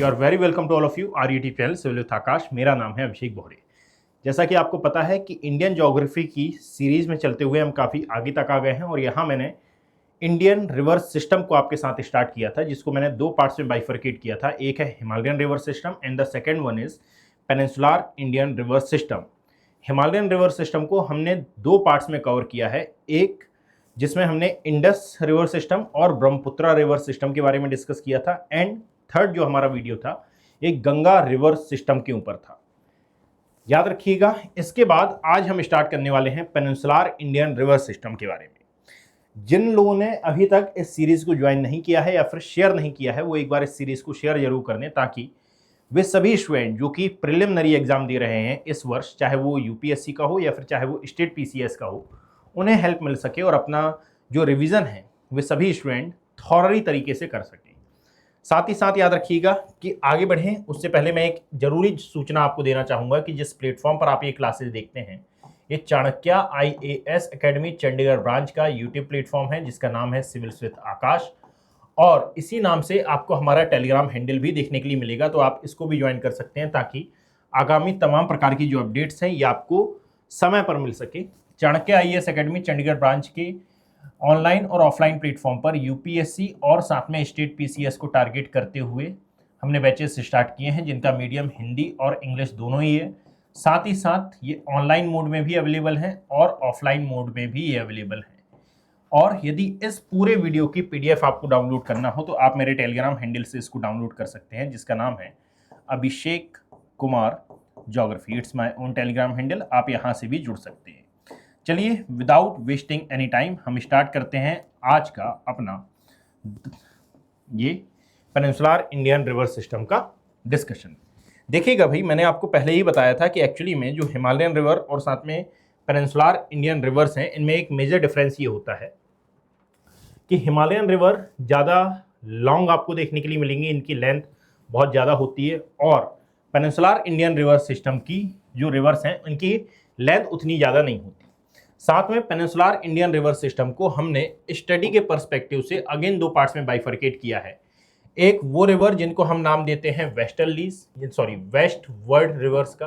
You are very welcome to all of you RET channel civil with Akash. मेरा नाम है अभिषेक बोहरे। जैसा कि आपको पता है कि इंडियन ज्योग्राफी की सीरीज़ में चलते हुए हम काफ़ी आगे तक आ गए हैं और यहाँ मैंने इंडियन रिवर सिस्टम को आपके साथ स्टार्ट किया था, जिसको मैंने दो पार्ट्स में बाइफरकेट किया था। एक है Himalayan river system and the second one is peninsular Indian river system. Himalayan river system को हमने दो पार्ट्स में कवर किया है, एक जिसमें हमने इंडस रिवर सिस्टम और ब्रह्मपुत्रा रिवर सिस्टम के बारे में डिस्कस किया था, एंड थर्ड जो हमारा वीडियो था एक गंगा रिवर सिस्टम के ऊपर था। याद रखिएगा। इसके बाद आज हम स्टार्ट करने वाले हैं पेनिनसुलर इंडियन रिवर सिस्टम के बारे में। जिन लोगों ने अभी तक इस सीरीज़ को ज्वाइन नहीं किया है या फिर शेयर नहीं किया है, वो एक बार इस सीरीज़ को शेयर जरूर कर दें, ताकि वे सभी स्टूडेंट जो कि प्रिलिमिनरी एग्जाम दे रहे हैं इस वर्ष, चाहे वो UPSC का हो या फिर चाहे वो स्टेट PCS का हो, उन्हें हेल्प मिल सके और अपना जो रिवीजन है वे सभी स्टूडेंट थॉरली तरीके से कर सकें। साथ ही साथ याद रखिएगा कि आगे बढ़ें उससे पहले मैं एक जरूरी सूचना आपको देना चाहूँगा कि जिस प्लेटफॉर्म पर आप ये क्लासेस देखते हैं, ये Chanakya IAS academy Chandigarh branch का यूट्यूब प्लेटफॉर्म है, जिसका नाम है सिविल विद आकाश, और इसी नाम से आपको हमारा टेलीग्राम हैंडल भी देखने के लिए मिलेगा। तो आप इसको भी ज्वाइन कर सकते हैं ताकि आगामी तमाम प्रकार की जो अपडेट्स हैं ये आपको समय पर मिल सके। Chanakya IAS academy Chandigarh branch के ऑनलाइन और ऑफलाइन प्लेटफॉर्म पर UPSC और साथ में स्टेट PCS को टारगेट करते हुए हमने बैचेस स्टार्ट किए हैं, जिनका मीडियम हिंदी और इंग्लिश दोनों ही है। साथ ही साथ ये ऑनलाइन मोड में भी अवेलेबल है और ऑफलाइन मोड में भी ये अवेलेबल है। और यदि इस पूरे वीडियो की PDF आपको डाउनलोड करना हो तो आप मेरे टेलीग्राम हैंडल से इसको डाउनलोड कर सकते हैं, जिसका नाम है Abhishek Kumar geography. It's my own Telegram handle, आप यहाँ से भी जुड़ सकते हैं। चलिए विदाउट वेस्टिंग एनी टाइम हम स्टार्ट करते हैं आज का अपना ये पेनिनसुलर इंडियन रिवर सिस्टम का डिस्कशन। देखिएगा भाई, मैंने आपको पहले ही बताया था कि एक्चुअली में जो हिमालयन रिवर और साथ में पेनिनसुलर इंडियन रिवर्स हैं, इनमें एक मेजर डिफरेंस ये होता है कि हिमालयन रिवर ज़्यादा लॉन्ग आपको देखने के लिए मिलेंगी, इनकी लेंथ बहुत ज़्यादा होती है, और पेनिनसुलर इंडियन रिवर सिस्टम की जो रिवर्स हैं उनकी लेंथ उतनी ज़्यादा नहीं होती। साथ में पेनिनसुलर इंडियन रिवर सिस्टम को हमने स्टडी के पर्सपेक्टिव से अगेन दो पार्ट्स में बाइफरकेट किया है। एक वो रिवर जिनको हम नाम देते हैं वेस्टवर्ड रिवर्स का।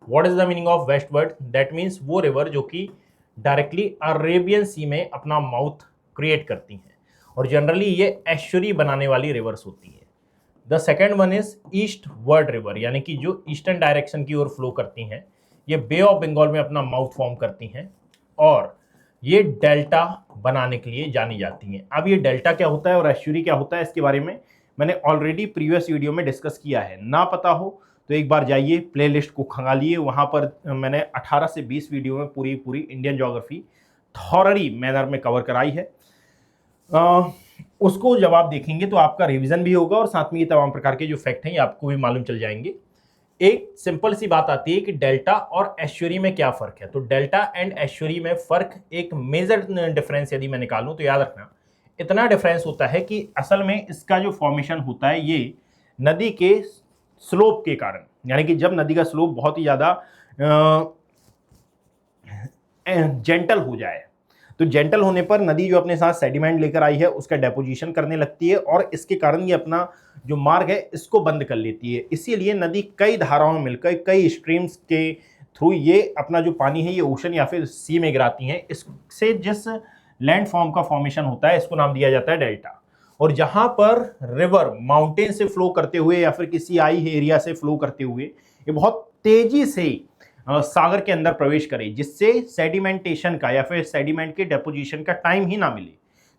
What is the meaning of westward? That means वो रिवर जो कि डायरेक्टली अरेबियन सी में अपना माउथ क्रिएट करती हैं, और जनरली ये एस्चुरी बनाने वाली रिवर्स होती है। The second one is eastward river, यानी कि जो ईस्टर्न डायरेक्शन की ओर फ्लो करती हैं, ये बे ऑफ बंगाल में अपना माउथ फॉर्म करती हैं और ये डेल्टा बनाने के लिए जानी जाती हैं। अब ये डेल्टा क्या होता है और एस्चुरी क्या होता है, इसके बारे में मैंने ऑलरेडी प्रीवियस वीडियो में डिस्कस किया है। ना पता हो तो एक बार जाइए प्लेलिस्ट को खंगालिए, वहाँ पर मैंने 18 से 20 वीडियो में पूरी इंडियन ज्योग्राफी थॉरली मैनर में कवर कराई है। उसको जब आप देखेंगे तो आपका रिविजन भी होगा और साथ में ये तमाम प्रकार के जो फैक्ट हैं ये आपको भी मालूम चल जाएंगे। एक सिंपल सी बात आती है कि डेल्टा और एस्चुरी में क्या फ़र्क है। तो डेल्टा एंड एस्चुरी में फ़र्क, एक मेजर डिफरेंस यदि मैं निकालूं तो याद रखना इतना डिफरेंस होता है कि असल में इसका जो फॉर्मेशन होता है ये नदी के स्लोप के कारण, यानी कि जब नदी का स्लोप बहुत ही ज़्यादा जेंटल हो जाए, तो जेंटल होने पर नदी जो अपने साथ सेडिमेंट लेकर आई है उसका डेपोजिशन करने लगती है और इसके कारण ये अपना जो मार्ग है इसको बंद कर लेती है। इसीलिए नदी कई धाराओं में मिलकर, कई स्ट्रीम्स के थ्रू ये अपना जो पानी है ये ओशन या फिर सी में गिराती हैं। इससे जिस लैंड फॉर्म का फॉर्मेशन होता है इसको नाम दिया जाता है डेल्टा। और जहाँ पर रिवर माउंटेन से फ्लो करते हुए या फिर किसी आई एरिया से फ्लो करते हुए ये बहुत तेजी से सागर के अंदर प्रवेश करे, जिससे सेडिमेंटेशन का या फिर सेडिमेंट के डेपोजिशन का टाइम ही ना मिले,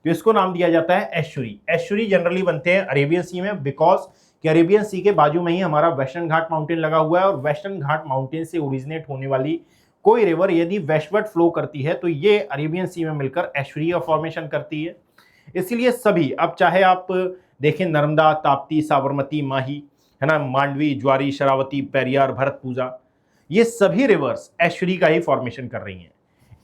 तो इसको नाम दिया जाता है एस्चुरी। एस्चुरी जनरली बनते हैं अरेबियन सी में, बिकॉज कि अरेबियन सी के बाजू में ही हमारा वेस्टर्न घाट माउंटेन लगा हुआ है, और वेस्टर्न घाट माउंटेन से ओरिजिनेट होने वाली कोई रिवर यदि वेस्टवर्ड फ्लो करती है तो ये अरेबियन सी में मिलकर एस्चुरी का फॉर्मेशन करती है। इसलिए सभी, अब चाहे आप देखें नर्मदा, ताप्ती, साबरमती, माही, है ना, मांडवी, ज्वारी, शरावती, पेरियार, भरतपूजा, ये सभी रिवर्स एस्चुरी का ही फॉर्मेशन कर रही हैं।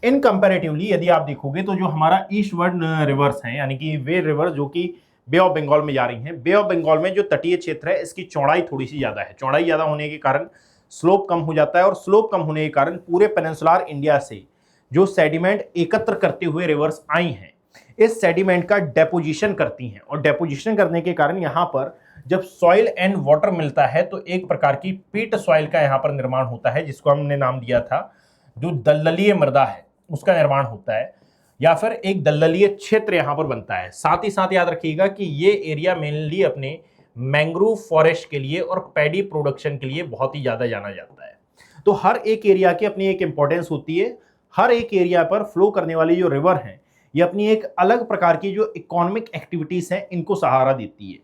इन कंपैरेटिवली यदि आप देखोगे तो जो हमारा ईस्टवर्ड रिवर्स हैं, यानी कि वे रिवर जो कि बे ऑफ बंगाल में जा रही हैं, बे ऑफ बंगाल में जो तटीय क्षेत्र है इसकी चौड़ाई थोड़ी सी ज़्यादा है। चौड़ाई ज़्यादा होने के कारण स्लोप कम हो जाता है, और स्लोप कम होने के कारण पूरे पेनिनसुलर इंडिया से जो सेडिमेंट एकत्र करते हुए रिवर्स आई हैं, इस सेडिमेंट का डेपोजिशन करती हैं, और डेपोजिशन करने के कारण यहाँ पर जब सॉइल एंड वाटर मिलता है तो एक प्रकार की पीट सॉइल का यहाँ पर निर्माण होता है, जिसको हमने नाम दिया था जो दलदलीय मृदा है उसका निर्माण होता है, या फिर एक दलदलीय क्षेत्र यहाँ पर बनता है। साथ ही साथ याद रखिएगा कि ये एरिया मेनली अपने मैंग्रोव फॉरेस्ट के लिए और पैडी प्रोडक्शन के लिए बहुत ही ज्यादा जाना जाता है। तो हर एक एरिया की अपनी एक इंपॉर्टेंस होती है। हर एक एरिया पर फ्लो करने वाली जो रिवर हैं ये अपनी एक अलग प्रकार की जो इकोनॉमिक एक्टिविटीज हैं इनको सहारा देती है।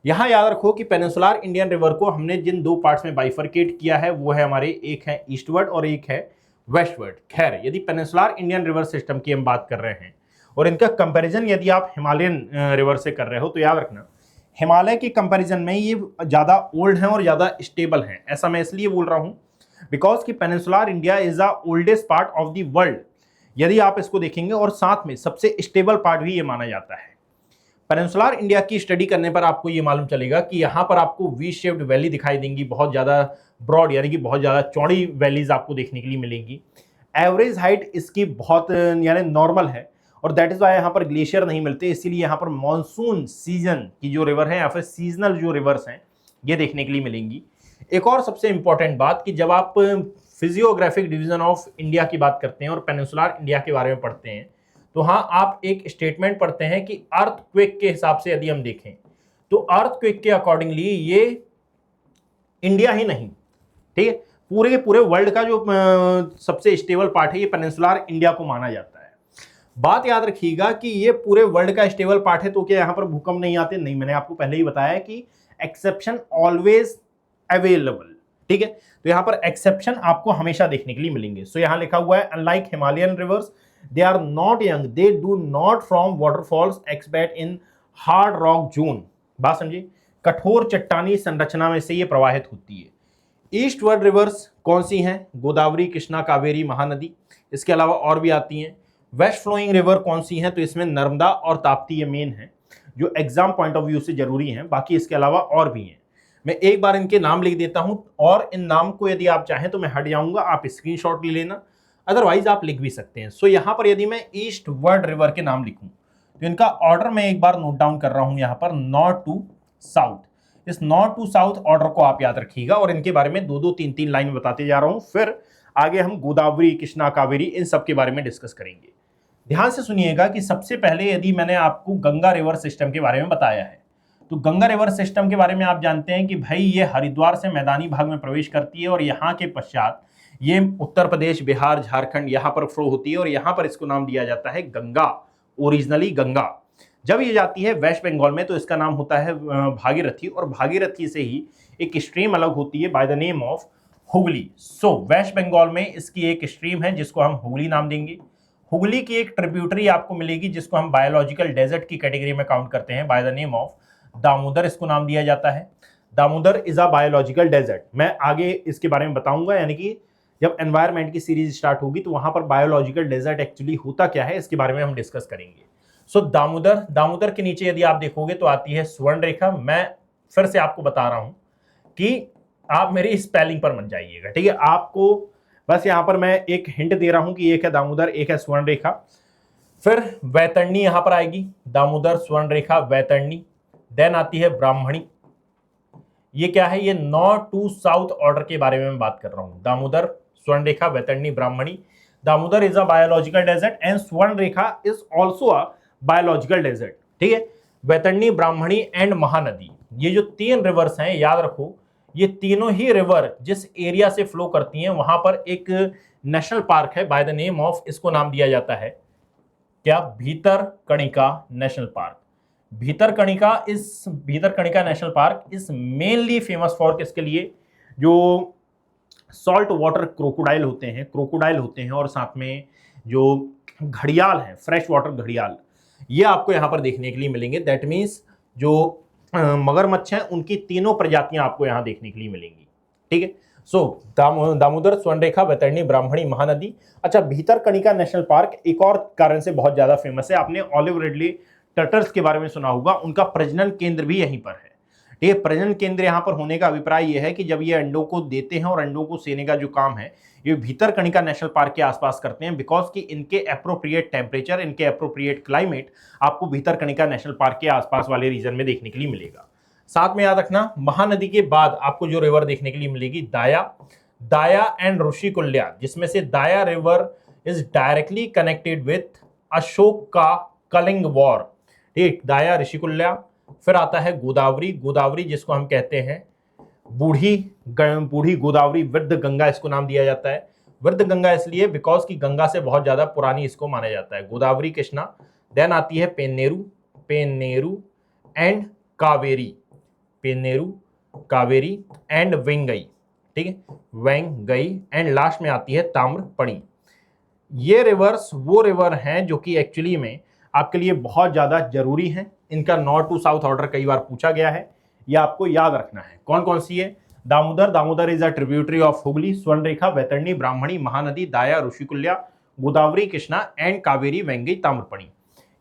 यहाँ याद रखो कि पेनिनसुलर इंडियन रिवर को हमने जिन दो पार्ट्स में बाइफरकेट किया है वो है हमारे, एक है ईस्टवर्ड और एक है वेस्टवर्ड। खैर, यदि पेनिनसुलर इंडियन रिवर सिस्टम की हम बात कर रहे हैं और इनका कंपैरिजन यदि आप हिमालयन रिवर से कर रहे हो तो याद रखना हिमालय के कंपैरिजन में ये ज़्यादा ओल्ड हैं और ज़्यादा स्टेबल हैं। ऐसा मैं इसलिए बोल रहा हूँ बिकॉज कि peninsular India is the oldest part of the world यदि आप इसको देखेंगे, और साथ में सबसे स्टेबल पार्ट भी ये माना जाता है। पेनिनसुलर इंडिया की स्टडी करने पर आपको ये मालूम चलेगा कि यहाँ पर आपको वी शेप्ड वैली दिखाई देंगी, बहुत ज़्यादा ब्रॉड यानी कि बहुत ज़्यादा चौड़ी वैलीज आपको देखने के लिए मिलेंगी। एवरेज हाइट इसकी बहुत यानी नॉर्मल है और दैट इज़ वाई यहाँ पर ग्लेशियर नहीं मिलते, इसीलिए यहाँ पर मानसून सीजन की जो रिवर है या फिर सीजनल जो रिवर्स हैं ये देखने के लिए मिलेंगी। एक और सबसे इंपॉर्टेंट बात कि जब आप फिजियोग्राफिक डिवीजन ऑफ इंडिया की बात करते हैं और पेनिनसुलर इंडिया के बारे में पढ़ते हैं तो हाँ आप एक स्टेटमेंट पढ़ते हैं कि अर्थक्वेक के हिसाब से यदि हम देखें तो अर्थक्वेक के अकॉर्डिंगली ये इंडिया ही नहीं, ठीक है, पूरे के पूरे वर्ल्ड का जो सबसे स्टेबल पार्ट है ये पेनिनसुलर इंडिया को माना जाता है। बात याद रखिएगा कि ये पूरे वर्ल्ड का स्टेबल पार्ट है तो क्या यहाँ पर भूकंप नहीं आते? नहीं, मैंने आपको पहले ही बताया कि एक्सेप्शन ऑलवेज अवेलेबल, ठीक है। तो यहाँ पर एक्सेप्शन आपको हमेशा देखने के लिए मिलेंगे। सो यहाँ लिखा हुआ है unlike Himalayan rivers they are not young, they do not from waterfalls expect in hard rock zone. बात समझिए, कठोर चट्टानी संरचना में से ये प्रवाहित होती है। ईस्टवर्ड रिवर्स कौन सी हैं? गोदावरी, कृष्णा, कावेरी, महानदी, इसके अलावा और भी आती हैं। वेस्ट फ्लोइंग रिवर कौन सी हैं? तो इसमें नर्मदा और ताप्ती ये मेन हैं जो एग्जाम पॉइंट ऑफ व्यू से जरूरी हैं, बाकी इसके अलावा और भी हैं। मैं एक बार इनके नाम लिख देता हूं और इन नाम को यदि आप चाहें तो मैं हट जाऊंगा, आप स्क्रीनशॉट ले लेना, अदरवाइज आप लिख भी सकते हैं। सो यहाँ पर यदि मैं ईस्ट वर्ड रिवर के नाम लिखूं तो इनका ऑर्डर मैं एक बार नोट डाउन कर रहा हूं यहाँ पर, नॉर्थ टू साउथ। इस नॉर्थ टू साउथ ऑर्डर को आप याद रखिएगा और इनके बारे में दो दो तीन तीन लाइन बताते जा रहा हूं, फिर आगे हम गोदावरी, कृष्णा, कावेरी इन सब के बारे में डिस्कस करेंगे। ध्यान से सुनिएगा कि सबसे पहले यदि मैंने आपको गंगा रिवर सिस्टम के बारे में बताया है तो गंगा रिवर सिस्टम के बारे में आप जानते हैं कि भाई ये हरिद्वार से मैदानी भाग में प्रवेश करती है और यहाँ के पश्चात ये उत्तर प्रदेश, बिहार, झारखंड यहाँ पर फ्लो होती है और यहाँ पर इसको नाम दिया जाता है गंगा, ओरिजिनली गंगा। जब ये जाती है वेस्ट बंगाल में तो इसका नाम होता है भागीरथी, और भागीरथी से ही एक स्ट्रीम अलग होती है by the name of Hooghly. So West Bengal में इसकी एक स्ट्रीम है जिसको हम हुगली नाम देंगे। हुगली की एक ट्रिब्यूटरी आपको मिलेगी जिसको हम बायोलॉजिकल डेजर्ट की कैटेगरी में काउंट करते हैं, by the name of Damodar, इसको नाम दिया जाता है। Damodar is a biological desert, मैं आगे इसके बारे में बताऊंगा, यानी कि जब एनवायरनमेंट की सीरीज स्टार्ट होगी तो वहां पर बायोलॉजिकल डेजर्ट एक्चुअली होता क्या है इसके बारे में हम डिस्कस करेंगे। सो दामोदर के नीचे यदि आप देखोगे तो आती है स्वर्ण रेखा। मैं फिर से आपको बता रहा हूं कि आप मेरी स्पेलिंग पर मत जाइएगा, ठीक है, आपको बस यहां पर मैं एक हिंट दे रहा हूं कि एक है दामोदर, एक है स्वर्ण रेखा। फिर वैतरणी यहां पर आएगी, दामोदर, स्वर्ण रेखा, वैतरणी। देन आती है ब्राह्मणी। ये क्या है? ये नॉर्थ टू साउथ ऑर्डर के बारे में मैं बात कर रहा हूं। Damodar, Swarnarekha, Vaitarani, Brahmani. Damodar is a biological desert and Swarnarekha is also a biological desert, ठीक है। वैतरणी, ब्राह्मणी एंड महानदी, ये जो तीन रिवर्स हैं याद रखो, ये तीनों ही रिवर जिस एरिया से फ्लो करती हैं वहां पर एक नेशनल पार्क है बाय द नेम ऑफ, इसको नाम दिया जाता है क्या? Bhitarkanika national park. Bhitarkanika national park is mainly famous for किसके लिए? जो सॉल्ट वाटर क्रोकोडाइल होते हैं और साथ में जो घड़ियाल हैं, फ्रेश वाटर घड़ियाल, ये आपको यहाँ पर देखने के लिए मिलेंगे। दैट मीन्स जो मगरमच्छ हैं उनकी तीनों प्रजातियां आपको यहाँ देखने के लिए मिलेंगी, ठीक है। सो दामोदर, स्वर्णरेखा, वैतरणी, ब्राह्मणी, महानदी। अच्छा, भीतरकणिका नेशनल पार्क एक और कारण से बहुत ज्यादा फेमस है, आपने ऑलिव रिडले टर्टल्स के बारे में सुना होगा, उनका प्रजनन केंद्र भी यहीं पर है, ठीक है। प्रजनन केंद्र यहाँ पर होने का अभिप्राय यह है कि जब ये अंडों को देते हैं और अंडों को सेने का जो काम है ये भीतरकणिका नेशनल पार्क के आसपास करते हैं, बिकॉज कि इनके अप्रोप्रिएट टेम्परेचर, इनके अप्रोप्रिएट क्लाइमेट आपको भीतरकणिका नेशनल पार्क के आसपास वाले रीजन में देखने के लिए मिलेगा। साथ में याद रखना महानदी के बाद आपको जो रिवर देखने के लिए मिलेगी दाया एंड ऋषिकुल्या, जिसमें से दाया river is directly connected with Ashok का कलिंग वॉर। ठीक, दाया ऋषिकुल्या। फिर आता है गोदावरी जिसको हम कहते हैं बूढ़ी गोदावरी, वृद्ध गंगा इसको नाम दिया जाता है। वृद्ध गंगा इसलिए बिकॉज की गंगा से बहुत ज्यादा पुरानी इसको माना जाता है, गोदावरी कृष्णा। देन आती है पेन्नेरू एंड कावेरी एंड वेंगई। ठीक है, वेंगई। एंड लास्ट में आती है ताम्रपणी। ये रिवर्स वो रिवर हैं जो कि एक्चुअली में आपके लिए बहुत ज्यादा जरूरी है। इनका नॉर्थ टू साउथ ऑर्डर कई बार पूछा गया है, ये आपको याद रखना है। कौन कौन सी है? Damodar is a tributary of Hooghly, Swarnarekha, Vaitarani, Brahmani, Mahanadi, Daya, Rushikulya, Godavari, Krishna and Kaveri, Vaigai, Tamraparni.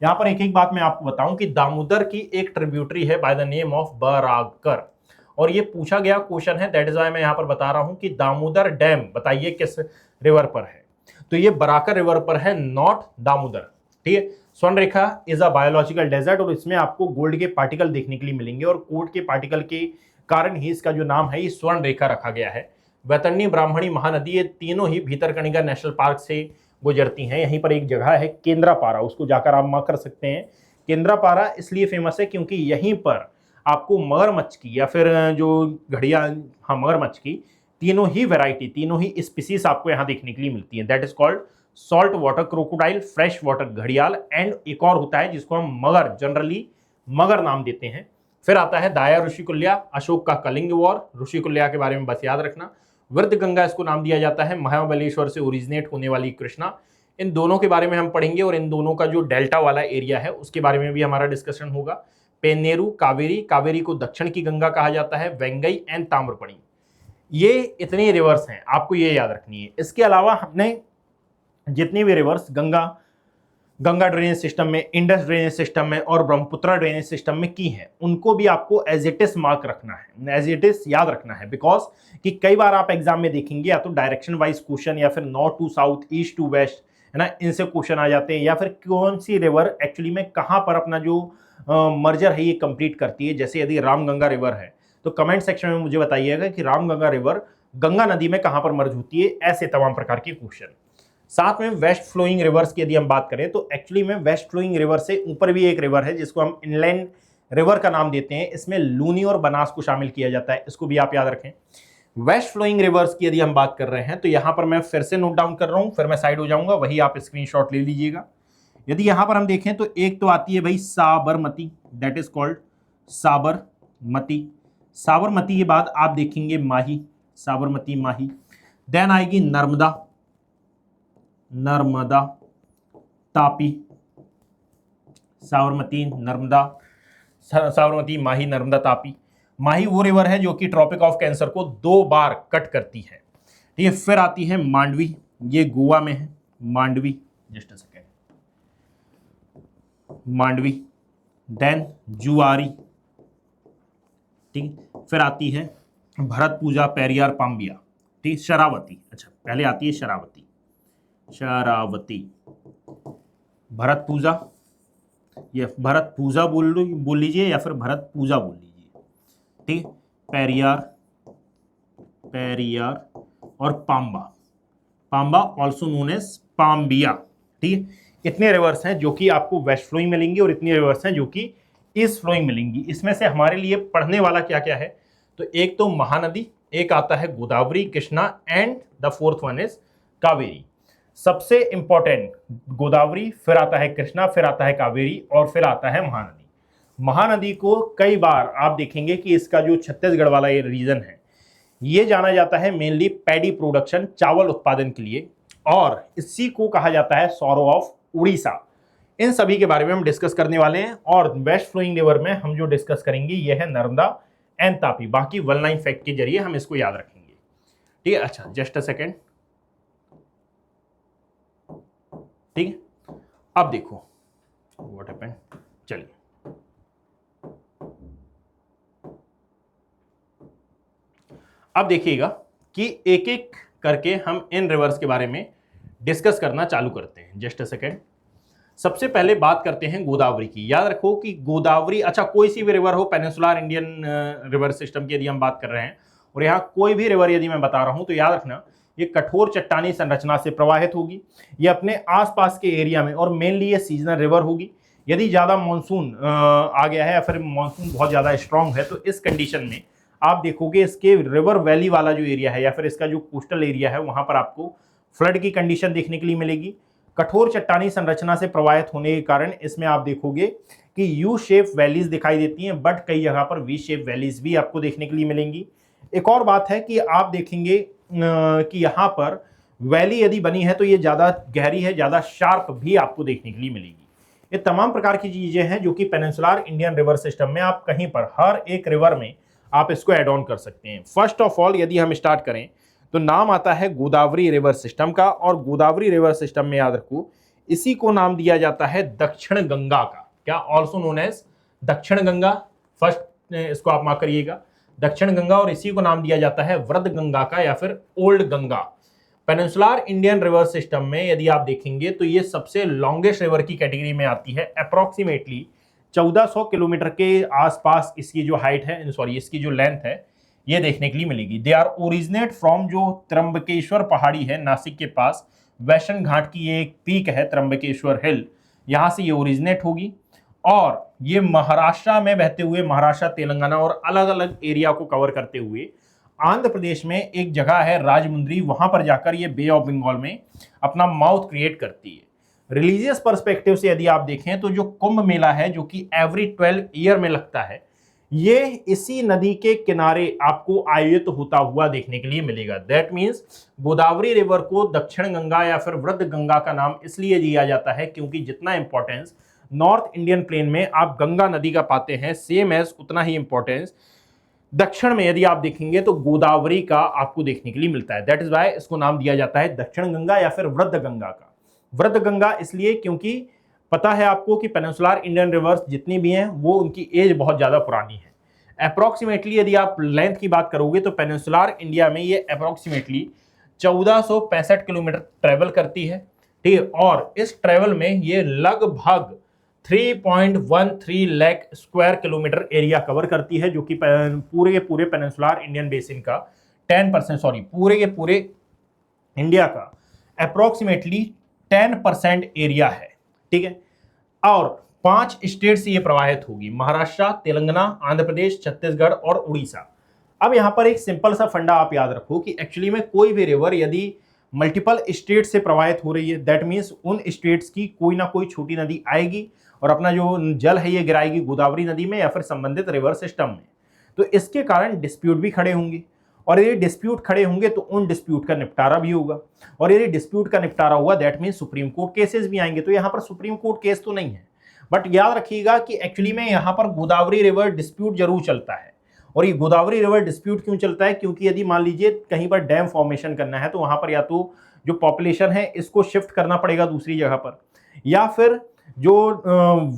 यहाँ पर एक एक बात मैं आपको बताऊं कि दामोदर की एक ट्रिब्यूटरी है by the name of Barakar, और ये पूछा गया क्वेश्चन है, दैट इज व्हाई मैं यहाँ पर बता रहा हूं कि दामोदर डैम बताइए किस रिवर पर है, तो ये बराकर रिवर पर है, नॉट दामोदर। ठीक है। Swarnarekha is a biological desert, और इसमें आपको गोल्ड के पार्टिकल देखने के लिए मिलेंगे, और गोल्ड के पार्टिकल के कारण ही इसका जो नाम है ये स्वर्ण रेखा रखा गया है। वैतरणी, ब्राह्मणी, महानदी ये तीनों ही भीतरकनिका नेशनल पार्क से गुजरती हैं। यहीं पर एक जगह है केंद्रापारा, उसको जाकर आप मार्क कर सकते हैं। केंद्रापारा इसलिए फेमस है क्योंकि यहीं पर आपको मगरमच्छ की या फिर जो मगरमच्छ की तीनों ही वैरायटी, तीनों ही स्पीसीज आपको यहाँ देखने के लिए मिलती है। That is called salt water crocodile, fresh water घड़ियाल एंड एक और होता है जिसको हम मगर, जनरली मगर नाम देते हैं। फिर आता है दाया ऋषिकुल्या, अशोक का कलिंग वॉर, ऋषिकुल्या के बारे में बस याद रखना। वृद्ध गंगा इसको नाम दिया जाता है, महाबलेश्वर से ओरिजिनेट होने वाली कृष्णा। इन दोनों के बारे में हम पढ़ेंगे, और इन दोनों का जो डेल्टा वाला एरिया है उसके बारे में भी हमारा डिस्कशन होगा। पेन्नेरू, कावेरी को दक्षिण की गंगा कहा जाता है, वेंगई एंड ताम्रपणी। ये इतनी रिवर्स हैं, आपको ये याद रखनी है। इसके अलावा हमने जितनी भी रिवर्स गंगा ड्रेनेज सिस्टम में, इंडस ड्रेनेज सिस्टम में और ब्रह्मपुत्र ड्रेनेज सिस्टम में की है, उनको भी आपको एज इट इज मार्क रखना है, एज इट इज याद रखना है। बिकॉज कि कई बार आप एग्जाम में देखेंगे या तो डायरेक्शन वाइज क्वेश्चन या फिर north to south, east to west, है ना, इनसे क्वेश्चन आ जाते हैं, या फिर कौन सी रिवर एक्चुअली में कहाँ पर अपना जो मर्जर है ये कंप्लीट करती है। जैसे यदि रामगंगा रिवर है तो कमेंट सेक्शन में मुझे बताइएगा कि रामगंगा रिवर गंगा नदी में कहाँ पर मर्ज होती है, ऐसे तमाम प्रकार के क्वेश्चन। साथ में वेस्ट फ्लोइंग रिवर्स की यदि हम बात करें तो एक्चुअली में वेस्ट फ्लोइंग रिवर से ऊपर भी एक रिवर है जिसको हम इनलैंड रिवर का नाम देते हैं। इसमें लूनी और बनास को शामिल किया जाता है, इसको भी आप याद रखें। वेस्ट फ्लोइंग रिवर्स की यदि हम बात कर रहे हैं तो यहां पर मैं फिर से नोट डाउन कर रहा हूं, फिर मैं साइड हो जाऊंगा, वही आप स्क्रीनशॉट ले लीजिएगा। यदि यहां पर हम देखें तो एक तो आती है भाई Sabarmati, that is called Sabarmati. Sabarmati के बाद आप देखेंगे माही, साबरमती माही। देन आएगी नर्मदा, तापी, साबरमती, साबरमती, माही, नर्मदा, तापी। माही वो रिवर है जो कि ट्रॉपिक ऑफ कैंसर को 2 बार कट करती है। ठीक है। फिर आती है मांडवी, ये गोवा में है, Mandovi, just a second, Mandovi. Then Zuari, ठीक। फिर आती है भरतपूजा, पेरियार, पाम्बिया, ठीक, शरावती। अच्छा, पहले आती है शरावती, भरतपूजा, ये भरतपूजा बोल लीजिए या फिर भरतपूजा बोल लीजिए, ठीक। पेरियार और पाम्बा ऑल्सो नोन एज पाम्बिया, ठीक। इतने रिवर्स हैं जो कि आपको वेस्ट फ्लोइंग मिलेंगी और इतनी रिवर्स हैं जो कि ईस्ट फ्लोइंग मिलेंगी। इसमें से हमारे लिए पढ़ने वाला क्या क्या है, तो एक तो महानदी, एक आता है Godavari, Krishna and the fourth one is Kaveri. सबसे इंपॉर्टेंट गोदावरी, फिर आता है कृष्णा, फिर आता है कावेरी और फिर आता है महानदी। महानदी को कई बार आप देखेंगे कि इसका जो छत्तीसगढ़ वाला ये रीजन है ये जाना जाता है मेनली पैडी प्रोडक्शन, चावल उत्पादन के लिए, और इसी को कहा जाता है सौरो ऑफ उड़ीसा। इन सभी के बारे में हम डिस्कस करने वाले हैं, और वेस्ट फ्लोइंग रिवर में हम जो डिस्कस करेंगे ये है नर्मदा एंड तापी। बाकी 1 लाइन फैक्ट के जरिए हम इसको याद रखेंगे, ठीक है। अच्छा, जस्ट अ सेकेंड, ठीक है। अब देखो व्हाट हैपेंड, चलिए अब देखिएगा कि एक एक करके हम इन रिवर्स के बारे में डिस्कस करना चालू करते हैं। जस्ट अ सेकेंड, सबसे पहले बात करते हैं गोदावरी की। याद रखो कि गोदावरी, अच्छा कोई सी भी रिवर हो, पेनिनसुलर इंडियन रिवर सिस्टम की यदि हम बात कर रहे हैं और यहाँ कोई भी रिवर यदि मैं बता रहा हूं तो याद रखना ये कठोर चट्टानी संरचना से प्रवाहित होगी। ये अपने आसपास के एरिया में, और मेनली ये सीजनल रिवर होगी। यदि ज़्यादा मानसून आ गया है या फिर मानसून बहुत ज़्यादा स्ट्रांग है तो इस कंडीशन में आप देखोगे इसके रिवर वैली वाला जो एरिया है या फिर इसका जो कोस्टल एरिया है वहाँ पर आपको फ्लड की कंडीशन देखने के लिए मिलेगी। कठोर चट्टानी संरचना से प्रवाहित होने के कारण इसमें आप देखोगे कि यू शेप वैलीज दिखाई देती हैं, बट कई जगह पर वी शेप वैलीज भी आपको देखने के लिए मिलेंगी। एक और बात है कि आप देखेंगे कि यहाँ पर वैली यदि बनी है तो ये ज़्यादा गहरी है, ज़्यादा शार्प भी आपको देखने के लिए मिलेगी। ये तमाम प्रकार की चीज़ें हैं जो कि पेनिनसुलर इंडियन रिवर सिस्टम में आप कहीं पर हर एक रिवर में आप इसको ऐड ऑन कर सकते हैं। फर्स्ट ऑफ ऑल यदि हम स्टार्ट करें तो नाम आता है गोदावरी रिवर सिस्टम का, और गोदावरी रिवर सिस्टम में याद रखो इसी को नाम दिया जाता है दक्षिण गंगा का। क्या? ऑल्सो नोन एज दक्षिण गंगा। फर्स्ट इसको आप मार्क करिएगा, दक्षिण गंगा, और इसी को नाम दिया जाता है वृद्ध गंगा का या फिर old Ganga. Peninsular Indian river system में यदि आप देखेंगे तो ये सबसे लॉन्गेस्ट रिवर की कैटेगरी में आती है। अप्रोक्सीमेटली 1400 किलोमीटर के आसपास इसकी जो हाइट है, सॉरी इसकी जो लेंथ है, ये देखने के लिए मिलेगी। दे आर ओरिजिनेट फ्रॉम जो त्र्यंबकेश्वर पहाड़ी है नासिक के पास, वैष्णव घाट की ये एक पीक है त्र्यंबकेश्वर हिल, यहाँ से ये ओरिजिनेट होगी और ये महाराष्ट्र में बहते हुए महाराष्ट्र, तेलंगाना और अलग अलग एरिया को कवर करते हुए आंध्र प्रदेश में एक जगह है राजमुंद्री, वहां पर जाकर ये बे ऑफ बंगाल में अपना माउथ क्रिएट करती है। रिलीजियस पर्सपेक्टिव से यदि आप देखें तो जो कुंभ मेला है जो कि एवरी 12 ईयर में लगता है, ये इसी नदी के किनारे आपको आयोजित होता हुआ देखने के लिए मिलेगा। दैट मीन्स गोदावरी रिवर को दक्षिण गंगा या फिर वृद्ध गंगा का नाम इसलिए दिया जाता है क्योंकि जितना इंपॉर्टेंस नॉर्थ इंडियन प्लेन में आप गंगा नदी का पाते हैं, सेम एज उतना ही इंपॉर्टेंस दक्षिण में यदि आप देखेंगे तो गोदावरी का आपको देखने के लिए मिलता है। दैट इज वाई इसको नाम दिया जाता है दक्षिण गंगा या फिर वृद्ध गंगा का। वृद्ध गंगा इसलिए क्योंकि पता है आपको कि पेनिनसुलर इंडियन रिवर्स जितनी भी हैं वो उनकी एज बहुत ज़्यादा पुरानी है। अप्रॉक्सीमेटली यदि आप लेंथ की बात करोगे तो पेनिनसुलर इंडिया में ये अप्रॉक्सीमेटली 1465 किलोमीटर ट्रेवल करती है, ठीक है। और इस ट्रेवल में ये लगभग 3.13 lakh square kilometre area cover करती है, जो कि पूरे के पूरे पेनिनसुलर इंडियन बेसिन का 10%, सॉरी पूरे के पूरे इंडिया का अप्रॉक्सीमेटली 10% एरिया है, ठीक है। और 5 स्टेट से ये प्रवाहित होगी, महाराष्ट्र, तेलंगाना, आंध्र प्रदेश, छत्तीसगढ़ और उड़ीसा। अब यहाँ पर एक सिंपल सा फंडा आप याद रखो कि एक्चुअली में कोई भी रिवर यदि मल्टीपल स्टेट से प्रवाहित हो रही है, दैट मीन्स उन स्टेट्स की कोई ना कोई छोटी नदी आएगी और अपना जो जल है ये गिराएगी गोदावरी नदी में या फिर संबंधित रिवर सिस्टम में। तो इसके कारण डिस्प्यूट भी खड़े होंगे, और यदि डिस्प्यूट खड़े होंगे तो उन डिस्प्यूट का निपटारा भी होगा, और यदि डिस्प्यूट का निपटारा हुआ that means supreme court cases भी आएंगे। तो यहाँ पर सुप्रीम कोर्ट केस तो नहीं है, बट याद रखिएगा कि एक्चुअली में यहाँ पर गोदावरी रिवर डिस्प्यूट जरूर चलता है। और ये गोदावरी रिवर डिस्प्यूट क्यों चलता है? क्योंकि यदि मान लीजिए कहीं पर डैम फॉर्मेशन करना है तो वहां पर या तो जो पॉपुलेशन है इसको शिफ्ट करना पड़ेगा दूसरी जगह पर, या फिर जो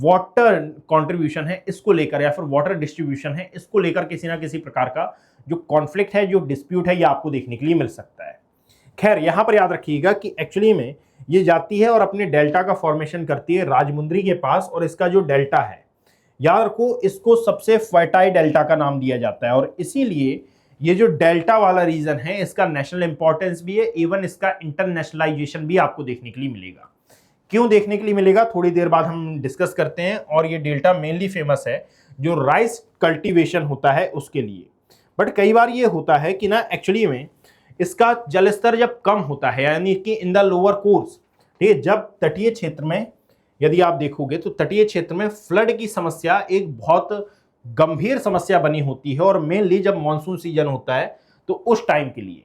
वाटर कंट्रीब्यूशन है इसको लेकर या फिर वाटर डिस्ट्रीब्यूशन है इसको लेकर किसी ना किसी प्रकार का जो कॉन्फ्लिक्ट है, जो डिस्प्यूट है, ये आपको देखने के लिए मिल सकता है। खैर यहाँ पर याद रखिएगा कि एक्चुअली में ये जाती है और अपने डेल्टा का फॉर्मेशन करती है राजमुंद्री के पास, और इसका जो डेल्टा है याद रखो इसको सबसे फर्टाइल डेल्टा का नाम दिया जाता है, और इसीलिए ये जो डेल्टा वाला रीजन है इसका नेशनल इंपॉर्टेंस भी है, इवन इसका इंटरनेशनलाइजेशन भी आपको देखने के लिए मिलेगा। क्यों देखने के लिए मिलेगा थोड़ी देर बाद हम डिस्कस करते हैं। और ये डेल्टा मेनली फेमस है जो राइस कल्टीवेशन होता है उसके लिए, बट कई बार ये होता है कि ना एक्चुअली में इसका जलस्तर जब कम होता है, यानी कि इन द लोअर कोर्स, ठीक है, जब तटीय क्षेत्र में यदि आप देखोगे तो तटीय क्षेत्र में फ्लड की समस्या एक बहुत गंभीर समस्या बनी होती है, और मेनली जब मानसून सीजन होता है तो उस टाइम के लिए,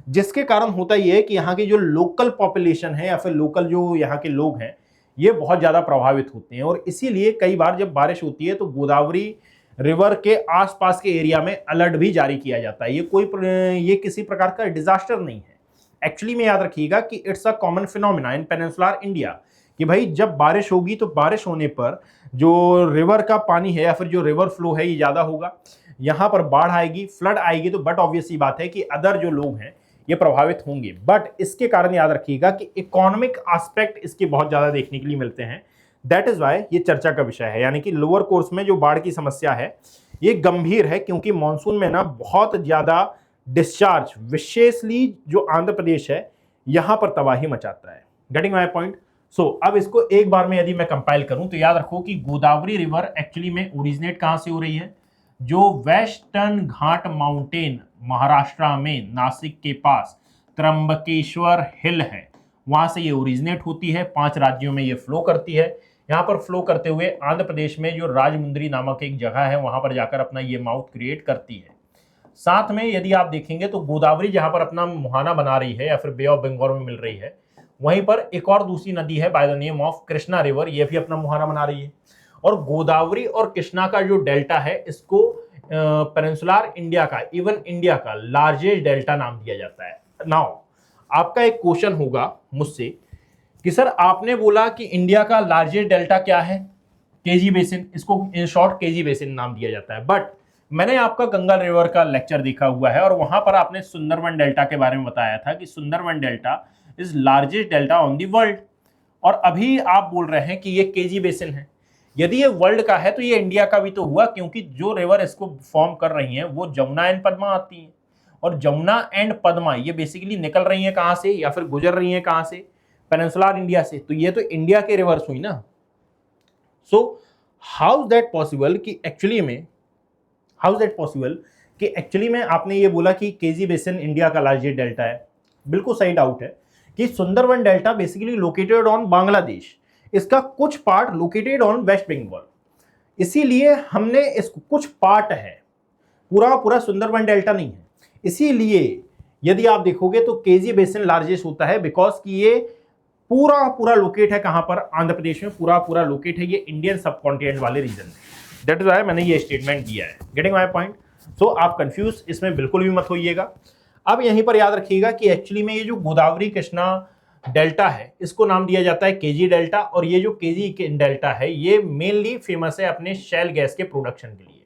जिसके कारण होता यह है कि यहाँ की जो लोकल पॉपुलेशन है या फिर लोकल जो यहाँ के लोग हैं ये बहुत ज़्यादा प्रभावित होते हैं। और इसीलिए कई बार जब बारिश होती है तो गोदावरी रिवर के आसपास के एरिया में अलर्ट भी जारी किया जाता है। ये किसी प्रकार का डिजास्टर नहीं है, एक्चुअली में याद रखिएगा कि it's a common phenomena in peninsular India कि भाई जब बारिश होगी तो बारिश होने पर जो रिवर का पानी है या फिर जो रिवर फ्लो है ये ज़्यादा होगा, यहाँ पर बाढ़ आएगी, फ्लड आएगी, तो बट ऑब्वियस ही बात है कि अदर जो लोग हैं ये प्रभावित होंगे। बट इसके कारण याद रखिएगा कि इकोनॉमिक एस्पेक्ट इसके बहुत ज़्यादा देखने के लिए मिलते हैं, दैट इज वाई ये चर्चा का विषय है, यानी कि लोअर कोर्स में जो बाढ़ की समस्या है ये गंभीर है, क्योंकि मॉनसून में ना बहुत ज्यादा डिस्चार्ज, विशेषली जो आंध्र प्रदेश है यहां पर तबाही मचाता है। Getting my point? सो अब इसको एक बार में यदि मैं कंपाइल करूं तो याद रखो कि गोदावरी रिवर एक्चुअली में ओरिजिनेट कहां से हो रही है? जो वेस्टर्न घाट माउंटेन महाराष्ट्र में नासिक के पास त्र्यंबकेश्वर हिल है, वहां से ये ओरिजिनेट होती है, 5 राज्यों में ये फ्लो करती है। यहाँ पर फ्लो करते हुए आंध्र प्रदेश में जो राजमुंद्री नामक एक जगह है वहां पर जाकर अपना ये माउथ क्रिएट करती है। साथ में यदि आप देखेंगे तो गोदावरी जहां पर अपना मुहाना बना रही है या फिर बे ऑफ बंगाल में मिल रही है, वहीं पर एक और दूसरी नदी है by the name of Krishna river, ये भी अपना मुहाना बना रही है। और गोदावरी और कृष्णा का जो डेल्टा है इसको पेनिनसुलर इंडिया का, इवन इंडिया का लार्जेस्ट डेल्टा नाम दिया जाता है। नाउ आपका एक क्वेश्चन होगा मुझसे कि सर आपने बोला कि इंडिया का लार्जेस्ट डेल्टा क्या है? केजी बेसिन, इसको इन शॉर्ट केजी बेसिन नाम दिया जाता है। बट मैंने आपका गंगा रिवर का लेक्चर देखा हुआ है और वहां पर आपने सुंदरबन डेल्टा के बारे में बताया था कि Sundarban delta is largest delta on the world, और अभी आप बोल रहे हैं कि ये केजी बेसिन है। यदि ये वर्ल्ड का है तो ये इंडिया का भी तो हुआ, क्योंकि जो रिवर इसको फॉर्म कर रही हैं वो जमुना एंड पद्मा आती हैं, और जमुना एंड पद्मा ये बेसिकली निकल रही हैं कहां से या फिर गुजर रही हैं कहां से? पेनिनसुलर इंडिया से। तो ये तो इंडिया के रिवर्स हुई ना। So how is that possible कि एक्चुअली में आपने ये बोला कि केजी बेसिन इंडिया का लार्जेस्ट डेल्टा है? बिल्कुल सही डाउट है कि Sundarban delta basically located on Bangladesh, इसका कुछ part located on West Bengal, इसीलिए हमने इसको कुछ पार्ट है, पूरा सुंदरबन डेल्टा नहीं है। इसीलिए यदि आप देखोगे तो केजी बेसिन लार्जेस्ट होता है, बिकॉज कि ये पूरा लोकेट है कहां पर? आंध्र प्रदेश में पूरा लोकेट है ये इंडियन सबकॉन्टिनेंट वाले रीजन में। दैट इज व्हाई मैंने ये स्टेटमेंट दिया है। Getting my point? सो आप कंफ्यूज इसमें बिल्कुल भी मत होइएगा। अब यहीं पर याद रखिएगा कि एक्चुअली में ये जो गोदावरी कृष्णा डेल्टा है इसको नाम दिया जाता है केजी डेल्टा, और ये जो केजी डेल्टा है ये मेनली फेमस है अपने शैल गैस के प्रोडक्शन के लिए।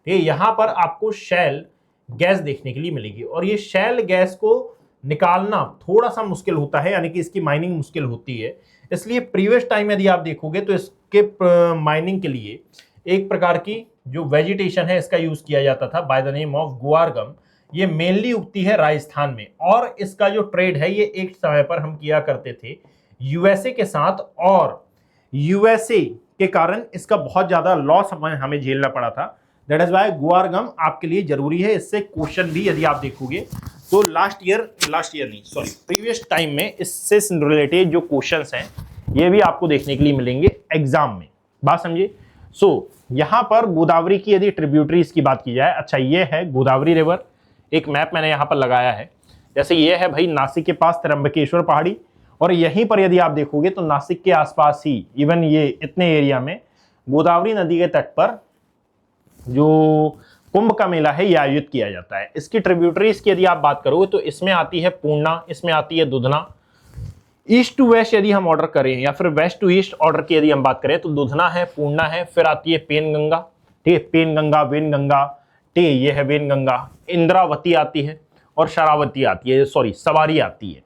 ठीक है, यहाँ पर आपको शैल गैस देखने के लिए मिलेगी, और ये शैल गैस को निकालना थोड़ा सा मुश्किल होता है, यानी कि इसकी माइनिंग मुश्किल होती है। इसलिए प्रीवियस टाइम यदि आप देखोगे तो इसके माइनिंग के लिए एक प्रकार की जो वेजिटेशन है इसका यूज किया जाता था बाय द नेम ऑफ गुआरगम। ये मेनली उगती है राजस्थान में, और इसका जो ट्रेड है ये एक समय पर हम किया करते थे यूएसए के साथ, और यूएसए के कारण इसका बहुत ज्यादा लॉस हमें झेलना पड़ा था। दैट इज वाई गुआरगम आपके लिए जरूरी है। इससे क्वेश्चन भी यदि आप देखोगे तो प्रीवियस टाइम में इससे रिलेटेड जो क्वेश्चंस हैं ये भी आपको देखने के लिए मिलेंगे एग्जाम में। बात समझिए। सो यहां पर गोदावरी की यदि ट्रिब्यूटरीज की बात की जाए, अच्छा ये है गोदावरी रिवर, एक मैप मैंने यहां पर लगाया है। जैसे ये है भाई नासिक के पास त्र्यंबकेश्वर पहाड़ी, और यहीं पर यदि आप देखोगे तो नासिक के आसपास ही इवन ये इतने एरिया में गोदावरी नदी के तट पर जो कुंभ का मेला है ये आयोजित किया जाता है। इसकी ट्रिब्यूटरीज की यदि आप बात करोगे तो इसमें आती है पूर्णा, इसमें आती है दुधना। ईस्ट टू वेस्ट यदि हम ऑर्डर करें या फिर वेस्ट टू ईस्ट ऑर्डर की यदि हम बात करें तो दुधना है, पूर्णा है, फिर आती है पेनगंगा, ठीक है, पेनगंगा, वेनगंगा, ठीक है, ये है वेनगंगा, इंद्रावती आती है और शरावती आती है, सवारी आती है।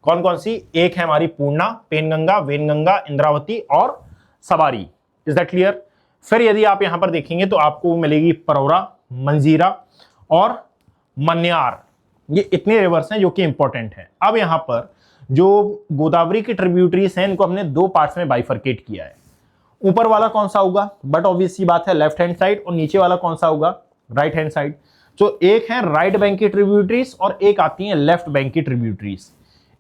कौन कौन सी? एक है हमारी पूर्णा, पेनगंगा, वेनगंगा, इंद्रावती और सवारी। Is that clear? फिर यदि आप यहां पर देखेंगे तो आपको मिलेगी परौरा, मंजीरा और मन्यार। ये इतने रिवर्स हैं जो कि इंपॉर्टेंट है। अब यहां पर जो गोदावरी की ट्रिब्यूटरीज हैं इनको हमने 2 पार्ट्स में बाइफरकेट किया है। ऊपर वाला कौन सा होगा? बट ऑब्वियस सी बात है लेफ्ट हैंड साइड, और नीचे वाला कौन सा होगा? Right hand side. तो एक है राइट बैंक की ट्रिब्यूटरीज और एक आती है लेफ्ट बैंक की ट्रिब्यूटरीज।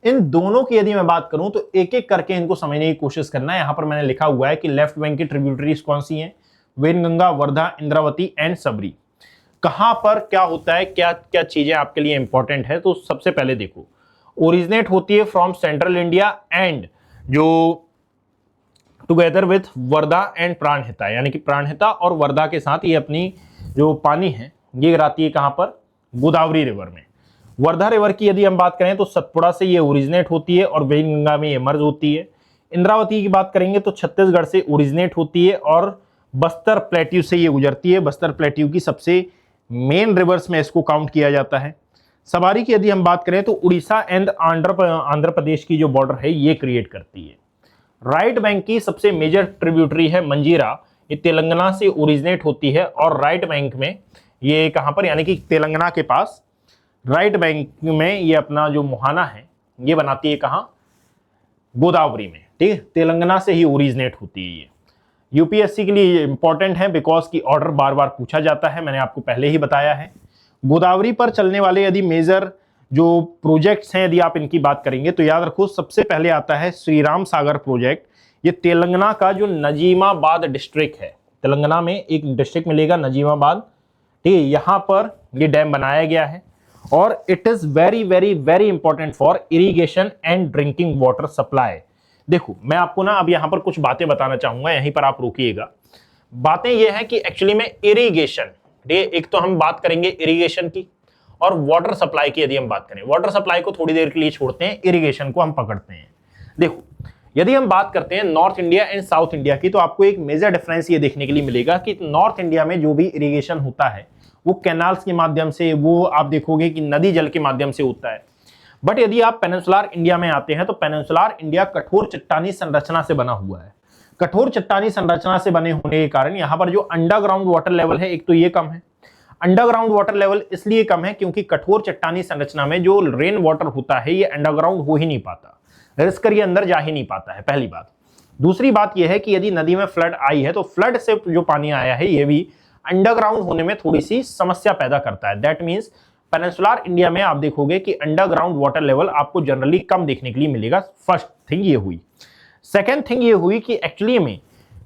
इन दोनों की यदि मैं बात करूं तो एक एक करके इनको समझने की कोशिश करना है। यहां पर मैंने लिखा हुआ है कि लेफ्ट बैंक की ट्रिब्यूटरीज कौन सी हैं? वेनगंगा, वर्धा, इंद्रावती एंड सबरी। कहां पर क्या होता है, क्या क्या चीजें आपके लिए इंपॉर्टेंट है? तो सबसे पहले देखो, ओरिजिनेट होती है फ्रॉम सेंट्रल इंडिया एंड जो together with Wardha and Pranhita, यानी कि प्राणहिता और वर्धा के साथ ये अपनी जो पानी है ये गिराती है कहां पर? गोदावरी रिवर में। वर्धा रिवर की यदि हम बात करें तो सतपुड़ा से ये ओरिजिनेट होती है और वेनगंगा में ये मर्ज होती है। इंद्रावती की बात करेंगे तो छत्तीसगढ़ से ओरिजिनेट होती है और बस्तर प्लेट्यू से ये गुजरती है। बस्तर प्लेट्यू की सबसे मेन रिवर्स में इसको काउंट किया जाता है। सवारी की यदि हम बात करें तो उड़ीसा एंड आंध्र प्रदेश की जो बॉर्डर है ये क्रिएट करती है। राइट बैंक की सबसे मेजर ट्रिब्यूटरी है मंजीरा, ये तेलंगाना से ओरिजिनेट होती है और राइट बैंक में ये कहां पर, यानी कि तेलंगाना के पास राइट बैंक में ये अपना जो मुहाना है ये बनाती है कहां, गोदावरी में, ठीक है। तेलंगाना से ही ओरिजिनेट होती है ये। यूपीएससी के लिए इंपॉर्टेंट है बिकॉज की ऑर्डर बार बार पूछा जाता है, मैंने आपको पहले ही बताया है। गोदावरी पर चलने वाले यदि मेजर जो प्रोजेक्ट्स हैं यदि आप इनकी बात करेंगे तो याद रखो सबसे पहले आता है श्री राम सागर प्रोजेक्ट। ये तेलंगाना का जो नजीमाबाद डिस्ट्रिक्ट है, तेलंगाना में एक डिस्ट्रिक्ट मिलेगा नजीमाबाद, ठीक है, यहां पर ये डैम बनाया गया है और it is very very very important for irrigation and drinking water supply. देखो मैं आपको ना अब यहां पर कुछ बातें बताना चाहूंगा, यहीं पर आप रुकिएगा। बातें ये है कि एक्चुअली में इरिगेशन, एक तो हम बात करेंगे इरिगेशन की और वाटर सप्लाई की। यदि हम बात करें वाटर सप्लाई को थोड़ी देर के लिए छोड़ते हैं, इरिगेशन को हम पकड़ते हैं। देखो यदि हम बात करते हैं north India and south India की, तो आपको एक मेजर डिफरेंस ये देखने के लिए मिलेगा कि नॉर्थ इंडिया में जो भी इरिगेशन होता है वो कैनाल्स के माध्यम से, वो आप देखोगे कि नदी जल के माध्यम से होता है। बट यदि आप पेनिनसुलर इंडिया में आते हैं तो पेनिनसुलर इंडिया कठोर चट्टानी संरचना से बना हुआ है। कठोर चट्टानी संरचना से बने होने के कारण यहां पर जो अंडरग्राउंड वाटर लेवल है एक तो ये कम है। अंडरग्राउंड वाटर लेवल इसलिए कम है क्योंकि कठोर चट्टानी संरचना में जो रेन वाटर होता है ये अंडरग्राउंड हो ही नहीं पाता, रिस्क कर ये अंदर जा ही नहीं पाता है, पहली बात। दूसरी बात यह है कि यदि नदी में फ्लड आई है तो फ्लड से जो पानी आया है ये भी अंडरग्राउंड होने में थोड़ी सी समस्या पैदा करता है। दैट मीन्स पेनिनसुलर इंडिया में आप देखोगे कि अंडरग्राउंड वाटर लेवल आपको जनरली कम देखने के लिए मिलेगा। फर्स्ट थिंग ये हुई। सेकेंड थिंग ये हुई कि एक्चुअली में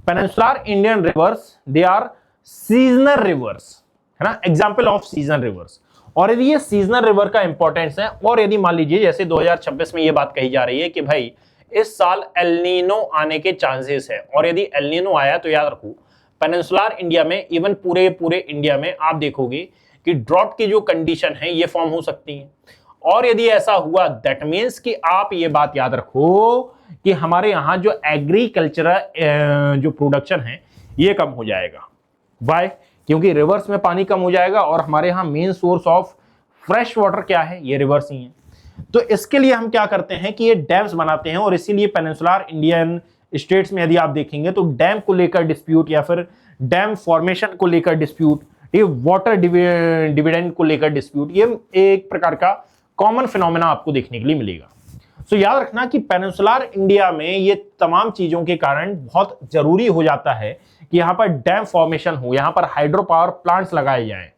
peninsular Indian rivers they are seasonal rivers, है ना, एग्जाम्पल ऑफ सीजनल रिवर्स। और यदि ये सीजनल रिवर का इंपॉर्टेंस है, और यदि मान लीजिए जैसे 2026 में ये बात कही जा रही है कि भाई इस साल एल नीनो आने के चांसेस है, और यदि एल नीनो आया तो याद रखो पेनिनसुलर इंडिया में, इवन पूरे इंडिया में आप देखोगे कि ड्रॉट की जो कंडीशन है ये फॉर्म हो सकती है। और यदि ऐसा हुआ दैट मीन्स कि आप ये बात याद रखो कि हमारे यहां जो एग्रीकल्चरल जो प्रोडक्शन है ये कम हो जाएगा। वाई? क्योंकि रिवर्स में पानी कम हो जाएगा और हमारे यहां main source of fresh water क्या है, ये रिवर्स ही है। तो इसके लिए हम क्या करते हैं कि ये डैम्स बनाते हैं, और इसीलिए पेनिनसुलर इंडियन स्टेट्स में यदि आप देखेंगे तो डैम को लेकर डिस्प्यूट या फिर डैम फॉर्मेशन को लेकर डिस्प्यूट, ये वाटर डिविडेंड को लेकर डिस्प्यूट, ये एक प्रकार का कॉमन फिनोमेना आपको देखने के लिए मिलेगा। सो याद रखना कि पेनिनसुलर इंडिया में ये तमाम चीजों के कारण बहुत जरूरी हो जाता है कि यहां पर डैम फॉर्मेशन हो, यहां पर हाइड्रो पावर प्लांट्स लगाए जाएं,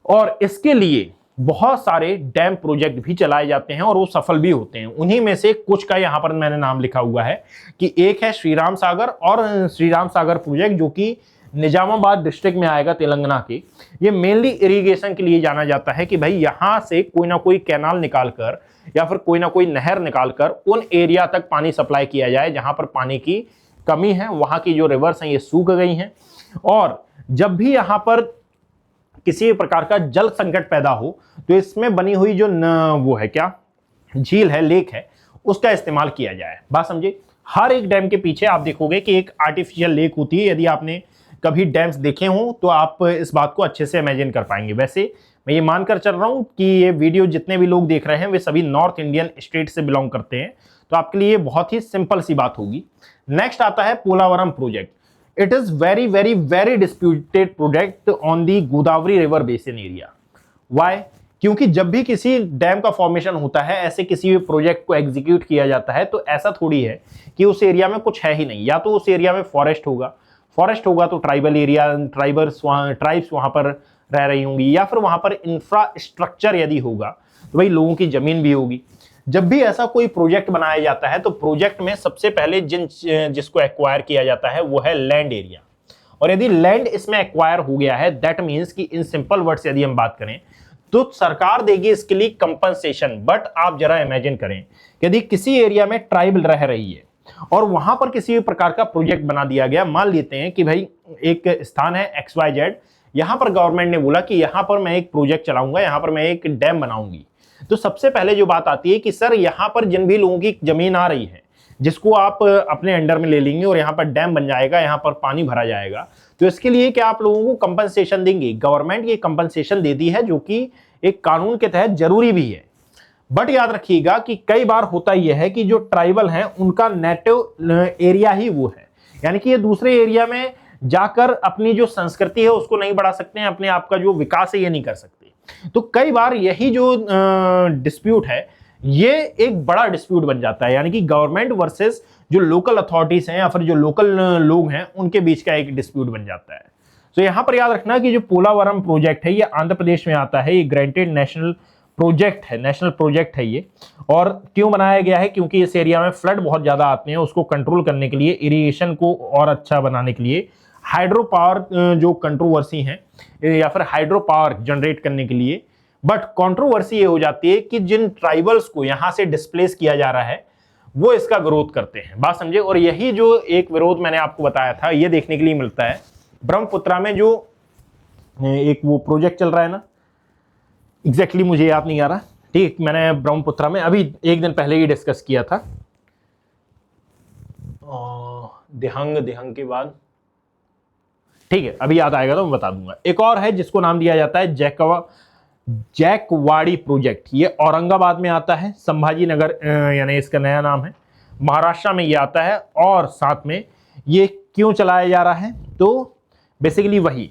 और इसके लिए बहुत सारे डैम प्रोजेक्ट भी चलाए जाते हैं और वो सफल भी होते हैं। उन्हीं में से कुछ का यहां पर मैंने नाम लिखा हुआ है कि एक है श्री राम सागर, और श्री राम सागर प्रोजेक्ट जो कि निजामाबाद डिस्ट्रिक्ट में आएगा तेलंगाना के। ये मेनली इरिगेशन के लिए जाना जाता है कि भाई यहां से कोई ना कोई कैनाल निकालकर या फिर कोई ना कोई नहर निकालकर उन एरिया तक पानी सप्लाई किया जाए जहां पर पानी की कमी है, वहां की जो रिवर्स हैं ये सूख गई हैं। और जब भी यहां पर किसी प्रकार का जल संकट पैदा हो तो इसमें बनी हुई जो वो है क्या, झील है, लेक है, उसका इस्तेमाल किया जाए। बात समझे? हर एक डैम के पीछे आप देखोगे कि एक आर्टिफिशियल लेक होती है। यदि आपने कभी डैम्स देखे हों तो आप इस बात को अच्छे से इमेजिन कर पाएंगे। वैसे मैं ये मानकर चल रहा हूं कि ये वीडियो जितने भी लोग देख रहे हैं वे सभी नॉर्थ इंडियन स्टेट से बिलोंग करते हैं, तो आपके लिए बहुत ही सिंपल सी बात होगी। नेक्स्ट आता है Polavaram project. It is very very very disputed project on the Godavari river basin area. Why? क्योंकि जब भी किसी डैम का फॉर्मेशन होता है, ऐसे किसी भी प्रोजेक्ट को एग्जीक्यूट किया जाता है, तो ऐसा थोड़ी है कि उस एरिया में कुछ है ही नहीं। या तो उस एरिया में फॉरेस्ट होगा तो ट्राइबल एरिया, ट्राइब्स वहां पर रह रही होंगी, या फिर वहां पर इंफ्रास्ट्रक्चर यदि होगा तो भाई लोगों की जमीन भी होगी। जब भी ऐसा कोई प्रोजेक्ट बनाया जाता है तो प्रोजेक्ट में सबसे पहले जिसको एक्वायर किया जाता है वो है लैंड एरिया। और यदि लैंड इसमें एक्वायर हो गया है, दैट मीन्स कि इन सिंपल वर्ड्स यदि हम बात करें तो सरकार देगी इसके लिए कंपनसेशन। बट आप जरा इमेजिन करें, यदि किसी एरिया में ट्राइब रह रही है और वहां पर किसी भी प्रकार का प्रोजेक्ट बना दिया गया, मान लेते हैं कि भाई एक स्थान है XYZ, यहां पर गवर्नमेंट ने बोला कि यहां पर मैं एक प्रोजेक्ट चलाऊंगा, यहां पर मैं एक डैम बनाऊंगी, तो सबसे पहले जो बात आती है कि सर यहां पर जिन भी लोगों की जमीन आ रही है जिसको आप अपने अंडर में ले लेंगे और यहां पर डैम बन जाएगा, यहां पर पानी भरा जाएगा, तो इसके लिए क्या आप लोगों को कंपनसेशन देंगे? गवर्नमेंट ये कंपनसेशन देती है, जो कि एक कानून के तहत जरूरी भी है। बट याद रखिएगा कि कई बार होता यह है कि जो ट्राइबल हैं उनका नेटिव एरिया ही वो है, यानी कि ये दूसरे एरिया में जाकर अपनी जो संस्कृति है उसको नहीं बढ़ा सकते हैं, अपने आप का जो विकास है ये नहीं कर सकते। तो कई बार यही जो डिस्प्यूट है ये एक बड़ा डिस्प्यूट बन जाता है, यानी कि गवर्नमेंट वर्सेस जो लोकल अथॉरिटीज हैं या फिर जो लोकल लोग हैं उनके बीच का एक डिस्प्यूट बन जाता है। तो यहां पर याद रखना कि जो पोलावरम प्रोजेक्ट है ये आंध्र प्रदेश में आता है, ये ग्रांटेड नेशनल प्रोजेक्ट है ये। और क्यों बनाया गया है, क्योंकि इस एरिया में फ्लड बहुत ज्यादा आते हैं, उसको कंट्रोल करने के लिए, इरिगेशन को और अच्छा बनाने के लिए, हाइड्रो पावर जो कंट्रोवर्सी है या फिर हाइड्रो पावर जनरेट करने के लिए। बट कंट्रोवर्सी ये हो जाती है कि जिन ट्राइबल्स को यहां से डिस्प्लेस किया जा रहा है वो इसका विरोध करते हैं, बात समझे। और यही जो एक विरोध मैंने आपको बताया था ये देखने के लिए मिलता है ब्रह्मपुत्रा में, जो एक वो प्रोजेक्ट चल रहा है ना, एग्जैक्टली मुझे याद नहीं आ रहा, ठीक, मैंने ब्रह्मपुत्रा में अभी एक दिन पहले ही डिस्कस किया था, दिहंग के बाद, ठीक है, अभी याद आएगा तो मैं बता दूंगा। एक और है जिसको नाम दिया जाता है जैकवाड़ी प्रोजेक्ट, ये औरंगाबाद में आता है, संभाजी नगर यानी इसका नया नाम है, महाराष्ट्र में ये आता है। और साथ में ये क्यों चलाया जा रहा है, तो बेसिकली वही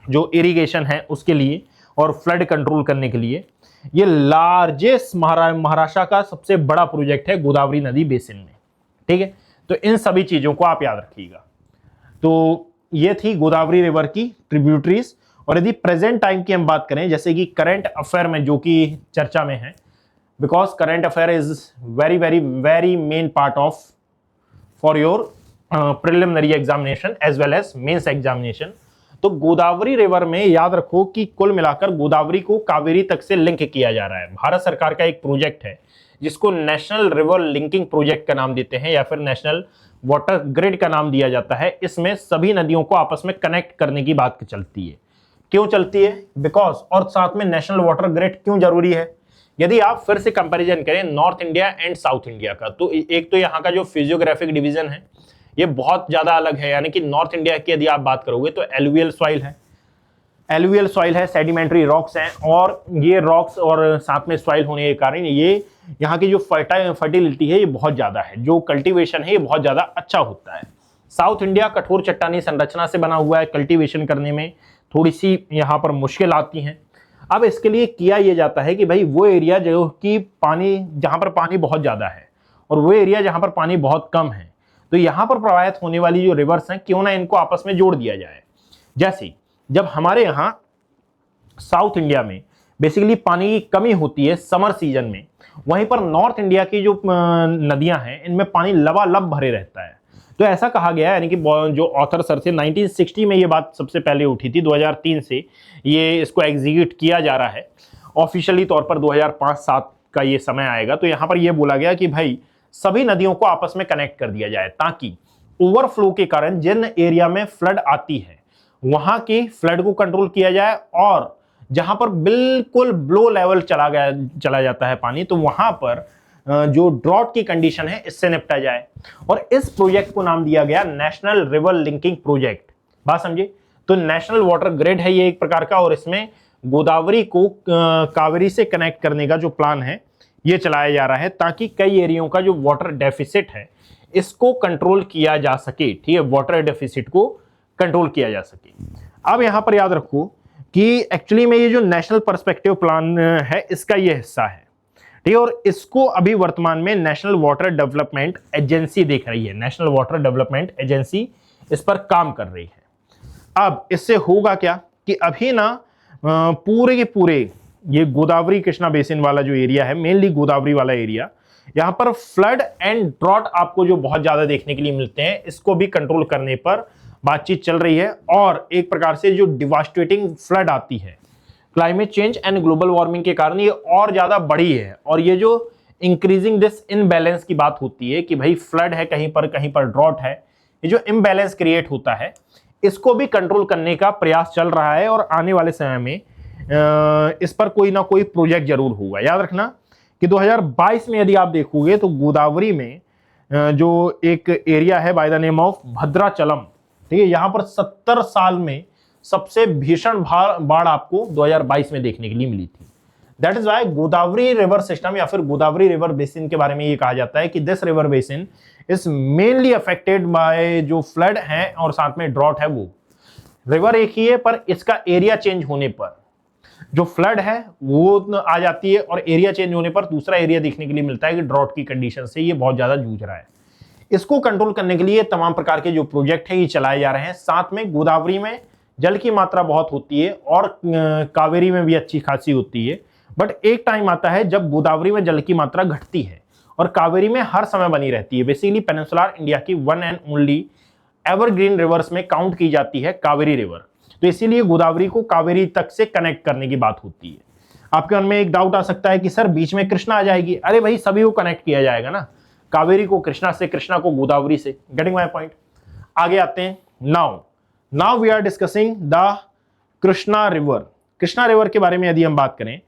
जो इरिगेशन है उसके लिए और फ्लड कंट्रोल करने के लिए। ये लार्जेस्ट महाराष्ट्र का सबसे बड़ा प्रोजेक्ट है गोदावरी नदी बेसिन में, ठीक है। तो इन सभी चीजों को आप याद रखिएगा। तो ये थी गोदावरी रिवर की ट्रिब्यूटरीज। और यदि प्रेजेंट टाइम की हम बात करें, जैसे कि करंट अफेयर में जो कि चर्चा में है, because current affair is very very very main part of for your preliminary examination as well as mains examination. तो गोदावरी रिवर में याद रखो कि कुल मिलाकर गोदावरी को कावेरी तक से लिंक किया जा रहा है। भारत सरकार का एक प्रोजेक्ट है जिसको नेशनल रिवर लिंकिंग प्रोजेक्ट का नाम देते हैं या फिर नेशनल वाटर ग्रिड का नाम दिया जाता है। इसमें सभी नदियों को आपस में कनेक्ट करने की बात चलती है। क्यों चलती है, बिकॉज, और साथ में नेशनल वाटर ग्रिड क्यों जरूरी है। यदि आप फिर से कंपैरिजन करें north India and south India का, तो एक तो यहाँ का जो फिजियोग्राफिक डिवीजन है ये बहुत ज्यादा अलग है, यानी कि नॉर्थ इंडिया की यदि आप बात करोगे तो एलुवियल सॉइल है, सेडिमेंट्री रॉक्स हैं, और ये रॉक्स और साथ में सॉइल होने के कारण ये यहाँ की जो फर्टिलिटी है ये बहुत ज्यादा है, जो कल्टीवेशन है ये बहुत ज्यादा अच्छा होता है। साउथ इंडिया कठोर चट्टानी संरचना से बना हुआ है, कल्टीवेशन करने में थोड़ी सी यहाँ पर मुश्किल आती हैं। अब इसके लिए किया यह जाता है कि भाई वो एरिया जो कि पानी, जहाँ पर पानी बहुत ज्यादा है और वो एरिया जहाँ पर पानी बहुत कम है, तो यहाँ पर प्रवाहित होने वाली जो रिवर्स हैं क्यों ना इनको आपस में जोड़ दिया जाए। जैसे जब हमारे यहाँ साउथ इंडिया में बेसिकली पानी की कमी होती है समर सीजन में, वहीं पर नॉर्थ इंडिया की जो नदियां हैं इनमें पानी लबालब भरे रहता है। तो ऐसा कहा गया है, यानी कि जो ऑथर सर थे 1960 में ये बात सबसे पहले उठी थी, 2003 से ये इसको एग्जीक्यूट किया जा रहा है। ऑफिशियली तौर पर 2005-7 का ये समय आएगा। तो यहाँ पर ये बोला गया कि भाई सभी नदियों को आपस में कनेक्ट कर दिया जाए ताकि ओवरफ्लो के कारण जिन एरिया में फ्लड आती है वहां की फ्लड को कंट्रोल किया जाए, और जहां पर बिल्कुल ब्लो लेवल चला जाता है पानी, तो वहां पर जो ड्रॉट की कंडीशन है इससे निपटा जाए। और इस प्रोजेक्ट को नाम दिया गया नेशनल रिवर लिंकिंग प्रोजेक्ट, बात समझे। तो नेशनल वाटर ग्रिड है ये एक प्रकार का, और इसमें गोदावरी को कावेरी से कनेक्ट करने का जो प्लान है ये चलाया जा रहा है ताकि कई एरियो का जो वाटर डेफिसिट है इसको कंट्रोल किया जा सके, ठीक है, वाटर डेफिसिट को कंट्रोल किया जा सके। अब यहां पर याद रखो कि एक्चुअली में ये जो नेशनल पर्सपेक्टिव प्लान है इसका ये हिस्सा है, ठीक है, और इसको अभी वर्तमान में नेशनल वाटर डेवलपमेंट एजेंसी देख रही है। नेशनल वाटर डेवलपमेंट एजेंसी इस पर काम कर रही है। अब इससे होगा क्या कि अभी ना पूरे के पूरे ये गोदावरी कृष्णा बेसिन वाला जो एरिया है, मेनली गोदावरी वाला एरिया, यहां पर फ्लड एंड ड्रॉट आपको जो बहुत ज्यादा देखने के लिए मिलते हैं, इसको भी कंट्रोल करने पर बातचीत चल रही है। और एक प्रकार से जो डिवास्टेटिंग फ्लड आती है climate change and global warming के कारण ये और ज्यादा बढ़ी है, और ये जो इंक्रीजिंग दिस इनबैलेंस की बात होती है कि भाई फ्लड है कहीं पर ड्रॉट है, ये जो इम्बैलेंस क्रिएट होता है इसको भी कंट्रोल करने का प्रयास चल रहा है। और आने वाले समय में इस पर कोई ना कोई प्रोजेक्ट जरूर होगा। याद रखना कि 2022 में यदि आप देखोगे तो गोदावरी में जो एक एरिया है by the name of Bhadrachalam, ठीक है, यहां पर 70 साल में सबसे भीषण बाढ़ आपको 2022 में देखने के लिए मिली थी। That is why Godavari river system या फिर गोदावरी रिवर बेसिन के बारे में ये कहा जाता है कि this river basin is mainly affected by जो फ्लड है और साथ में ड्रॉट है। वो रिवर एक ही है पर इसका एरिया चेंज होने पर जो फ्लड है वो आ जाती है और एरिया चेंज होने पर दूसरा एरिया देखने के लिए मिलता है कि ड्रॉट की कंडीशन से ये बहुत ज्यादा जूझ रहा है। इसको कंट्रोल करने के लिए तमाम प्रकार के जो प्रोजेक्ट है ये चलाए जा रहे हैं। साथ में गोदावरी में जल की मात्रा बहुत होती है और कावेरी में भी अच्छी खासी होती है, बट एक टाइम आता है जब गोदावरी में जल की मात्रा घटती है और कावेरी में हर समय बनी रहती है। बेसिकली पेनिनसुलर इंडिया की one and only evergreen reverse में काउंट की जाती है कावेरी रिवर, तो इसीलिए गोदावरी को कावेरी तक से कनेक्ट करने की बात होती है। आपके मन में एक डाउट आ सकता है कि सर बीच में कृष्णा आ जाएगी। अरे भाई सभी को कनेक्ट किया जाएगा ना, कावेरी को कृष्णा से, कृष्णा को गोदावरी से। Getting my point. आगे आते हैं। Now we are discussing the Krishna river. Krishna river के बारे में यदि हम बात करें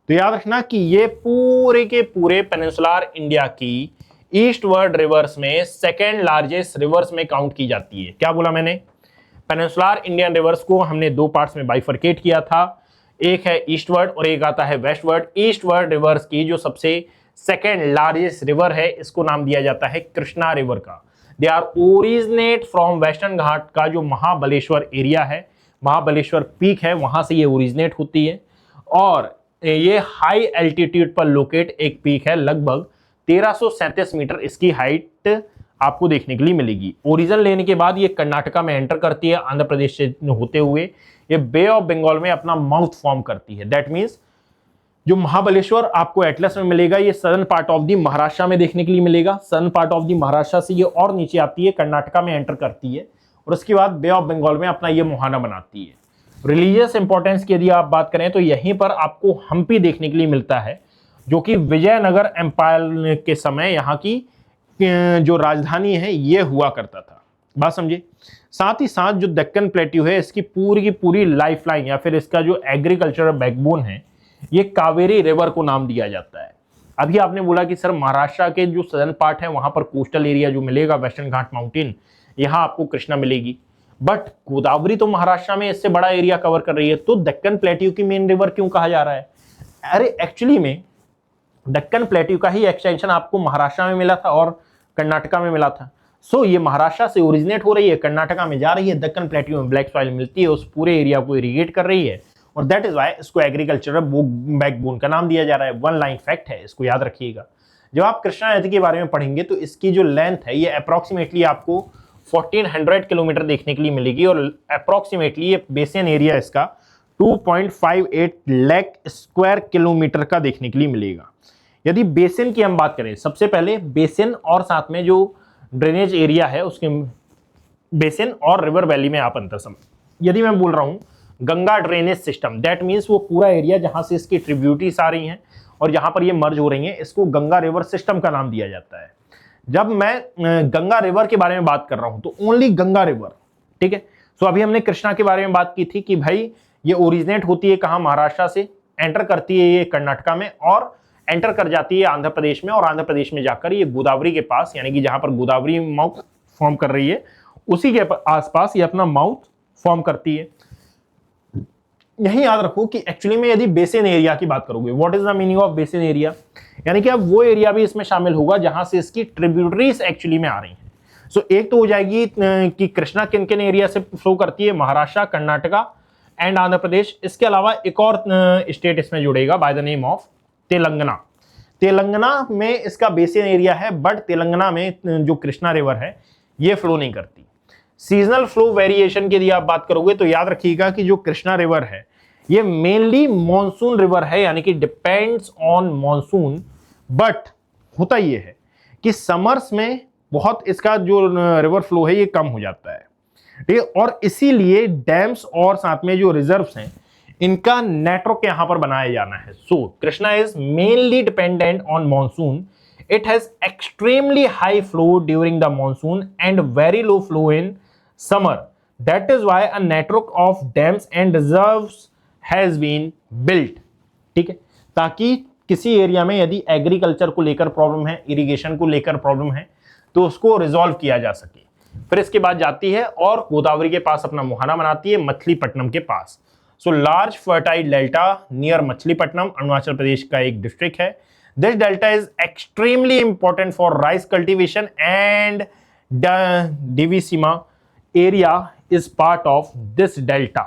तो याद रखना कि ये पूरे के पूरे पेनिनसुलर इंडिया की ईस्टवर्ड रिवर्स में सेकेंड लार्जेस्ट रिवर्स में काउंट की जाती है। क्या बोला मैंने? पेनिनसुलर इंडियन रिवर्स को हमने दो पार्ट्स में बाइफरकेट किया था, एक है ईस्टवर्ड और एक आता है वेस्टवर्ड। ईस्टवर्ड रिवर्स की जो सबसे सेकेंड लार्जेस्ट रिवर है इसको नाम दिया जाता है कृष्णा रिवर का। They are originate from western Ghat का जो महाबलेश्वर एरिया है, महाबलेश्वर पीक है, वहां से ये ओरिजिनेट होती है और ये हाई एल्टीट्यूड पर लोकेट एक पीक है। लगभग 1337 मीटर इसकी हाइट आपको देखने के लिए मिलेगी। ओरिजिन लेने के बाद ये कर्नाटका में एंटर करती है, आंध्र प्रदेश से होते हुए ये बे ऑफ बंगाल में अपना माउथ फॉर्म करती है। दैट मीन्स जो महाबलेश्वर आपको एटलस में मिलेगा ये southern part of the Maharashtra में देखने के लिए मिलेगा। Southern part of the Maharashtra से ये और नीचे आती है, कर्नाटका में एंटर करती है और उसके बाद बे ऑफ बंगाल में अपना ये मुहाना बनाती है। रिलीजियस इंपॉर्टेंस की यदि आप बात करें तो यहीं पर आपको हम्पी देखने के लिए मिलता है, जो कि विजयनगर एम्पायर के समय यहाँ की जो राजधानी है ये हुआ करता था। बात समझे? साथ ही साथ जो दक्कन प्लेट्यू है इसकी की पूरी लाइफलाइन या फिर इसका जो एग्रीकल्चरल बैकबोन है ये कावेरी रिवर को नाम दिया जाता है। अभी आपने बोला कि सर महाराष्ट्र के जो सदर्न पार्ट है वहां पर कोस्टल एरिया जो मिलेगा वेस्टर्न घाट माउंटेन, यहाँ आपको कृष्णा मिलेगी, बट गोदावरी तो महाराष्ट्र में इससे बड़ा एरिया कवर कर रही है, तो दक्कन प्लेट्यू की मेन रिवर क्यों कहा जा रहा है? अरे एक्चुअली में दक्कन प्लेट्यू का ही एक्सटेंशन आपको महाराष्ट्र में मिला था और कर्नाटका में मिला था। सो ये महाराष्ट्र से ओरिजिनेट हो रही है, कर्नाटका में जा रही है, दक्कन प्लेट्यू में ब्लैक सॉइल मिलती है, उस पूरे एरिया को इरिगेट कर रही है और दैट इज वाई इसको एग्रीकल्चरल बैकबोन का नाम दिया जा रहा है। वन लाइन फैक्ट है, इसको याद रखिएगा। जब आप कृष्णा नदी के बारे में पढ़ेंगे तो इसकी जो लेंथ है ये अप्रोक्सीमेटली आपको 1400 किलोमीटर देखने के लिए मिलेगी और अप्रोक्सीमेटली ये बेसिन एरिया इसका 2.58 लाख स्क्वायर किलोमीटर का देखने के लिए मिलेगा। यदि बेसिन की हम बात करें, सबसे पहले बेसिन और साथ में जो ड्रेनेज एरिया है उसके बेसिन और रिवर वैली में आप अंतर समझ। यदि मैं बोल रहा हूं Ganga drainage system, that means वो पूरा एरिया जहां से इसकी ट्रिब्यूटरीज आ रही हैं और जहां पर ये मर्ज हो रही हैं, इसको गंगा रिवर सिस्टम का नाम दिया जाता है। जब मैं गंगा रिवर के बारे में बात कर रहा हूं तो ओनली गंगा रिवर, ठीक है। सो अभी हमने कृष्णा के बारे में बात की थी कि भाई ये ओरिजिनेट होती है कहां? महाराष्ट्र से, एंटर करती है ये कर्नाटका में और एंटर कर जाती है आंध्र प्रदेश में और आंध्र प्रदेश में जाकर ये गोदावरी के पास, यानी कि जहां पर गोदावरी माउथ फॉर्म कर रही है उसी के आसपास ये अपना माउथ फॉर्म करती है। यही याद रखो कि एक्चुअली में यदि बेसिन एरिया की बात करोगे, what is the meaning of basin area, यानी कि अब वो एरिया भी इसमें शामिल होगा जहां से इसकी ट्रिब्यूटरीज एक्चुअली में आ रही हैं। सो एक तो हो जाएगी कि कृष्णा किन किन एरिया से फ्लो करती है, महाराष्ट्र, कर्नाटका एंड आंध्र प्रदेश। इसके अलावा एक और स्टेट इसमें जुड़ेगा bye the name of Telangana. Telangana में इसका बेसिन एरिया है, बट तेलंगाना में जो कृष्णा रिवर है ये फ्लो नहीं करती। सीजनल फ्लो वेरिएशन की यदि आप बात करोगे तो याद रखिएगा कि जो कृष्णा रिवर है ये मेनली मॉनसून रिवर है, यानी कि डिपेंड्स ऑन मॉनसून, बट होता ये है कि समर्स में बहुत इसका जो रिवर फ्लो है ये कम हो जाता है, ठीक है। और इसीलिए डैम्स और साथ में जो रिजर्व्स हैं इनका नेटवर्क यहां पर बनाया जाना है। So Krishna is mainly dependent on monsoon. It has extremely high flow during the monsoon and very low flow in summer. That is why a network of dams and reserves has been built. ठीक है, ताकि किसी area में यदि agriculture को लेकर problem है, irrigation को लेकर प्रॉब्लम है, तो उसको रिजॉल्व किया जा सके। फिर इसके बाद जाती है और गोदावरी के पास अपना मुहाना बनाती है, मछलीपट्टनम के पास। So large fertile delta near Machilipatnam, Arunachal Pradesh का एक डिस्ट्रिक्ट है। This delta is extremely important for rice cultivation and Diviseema area is part of this delta.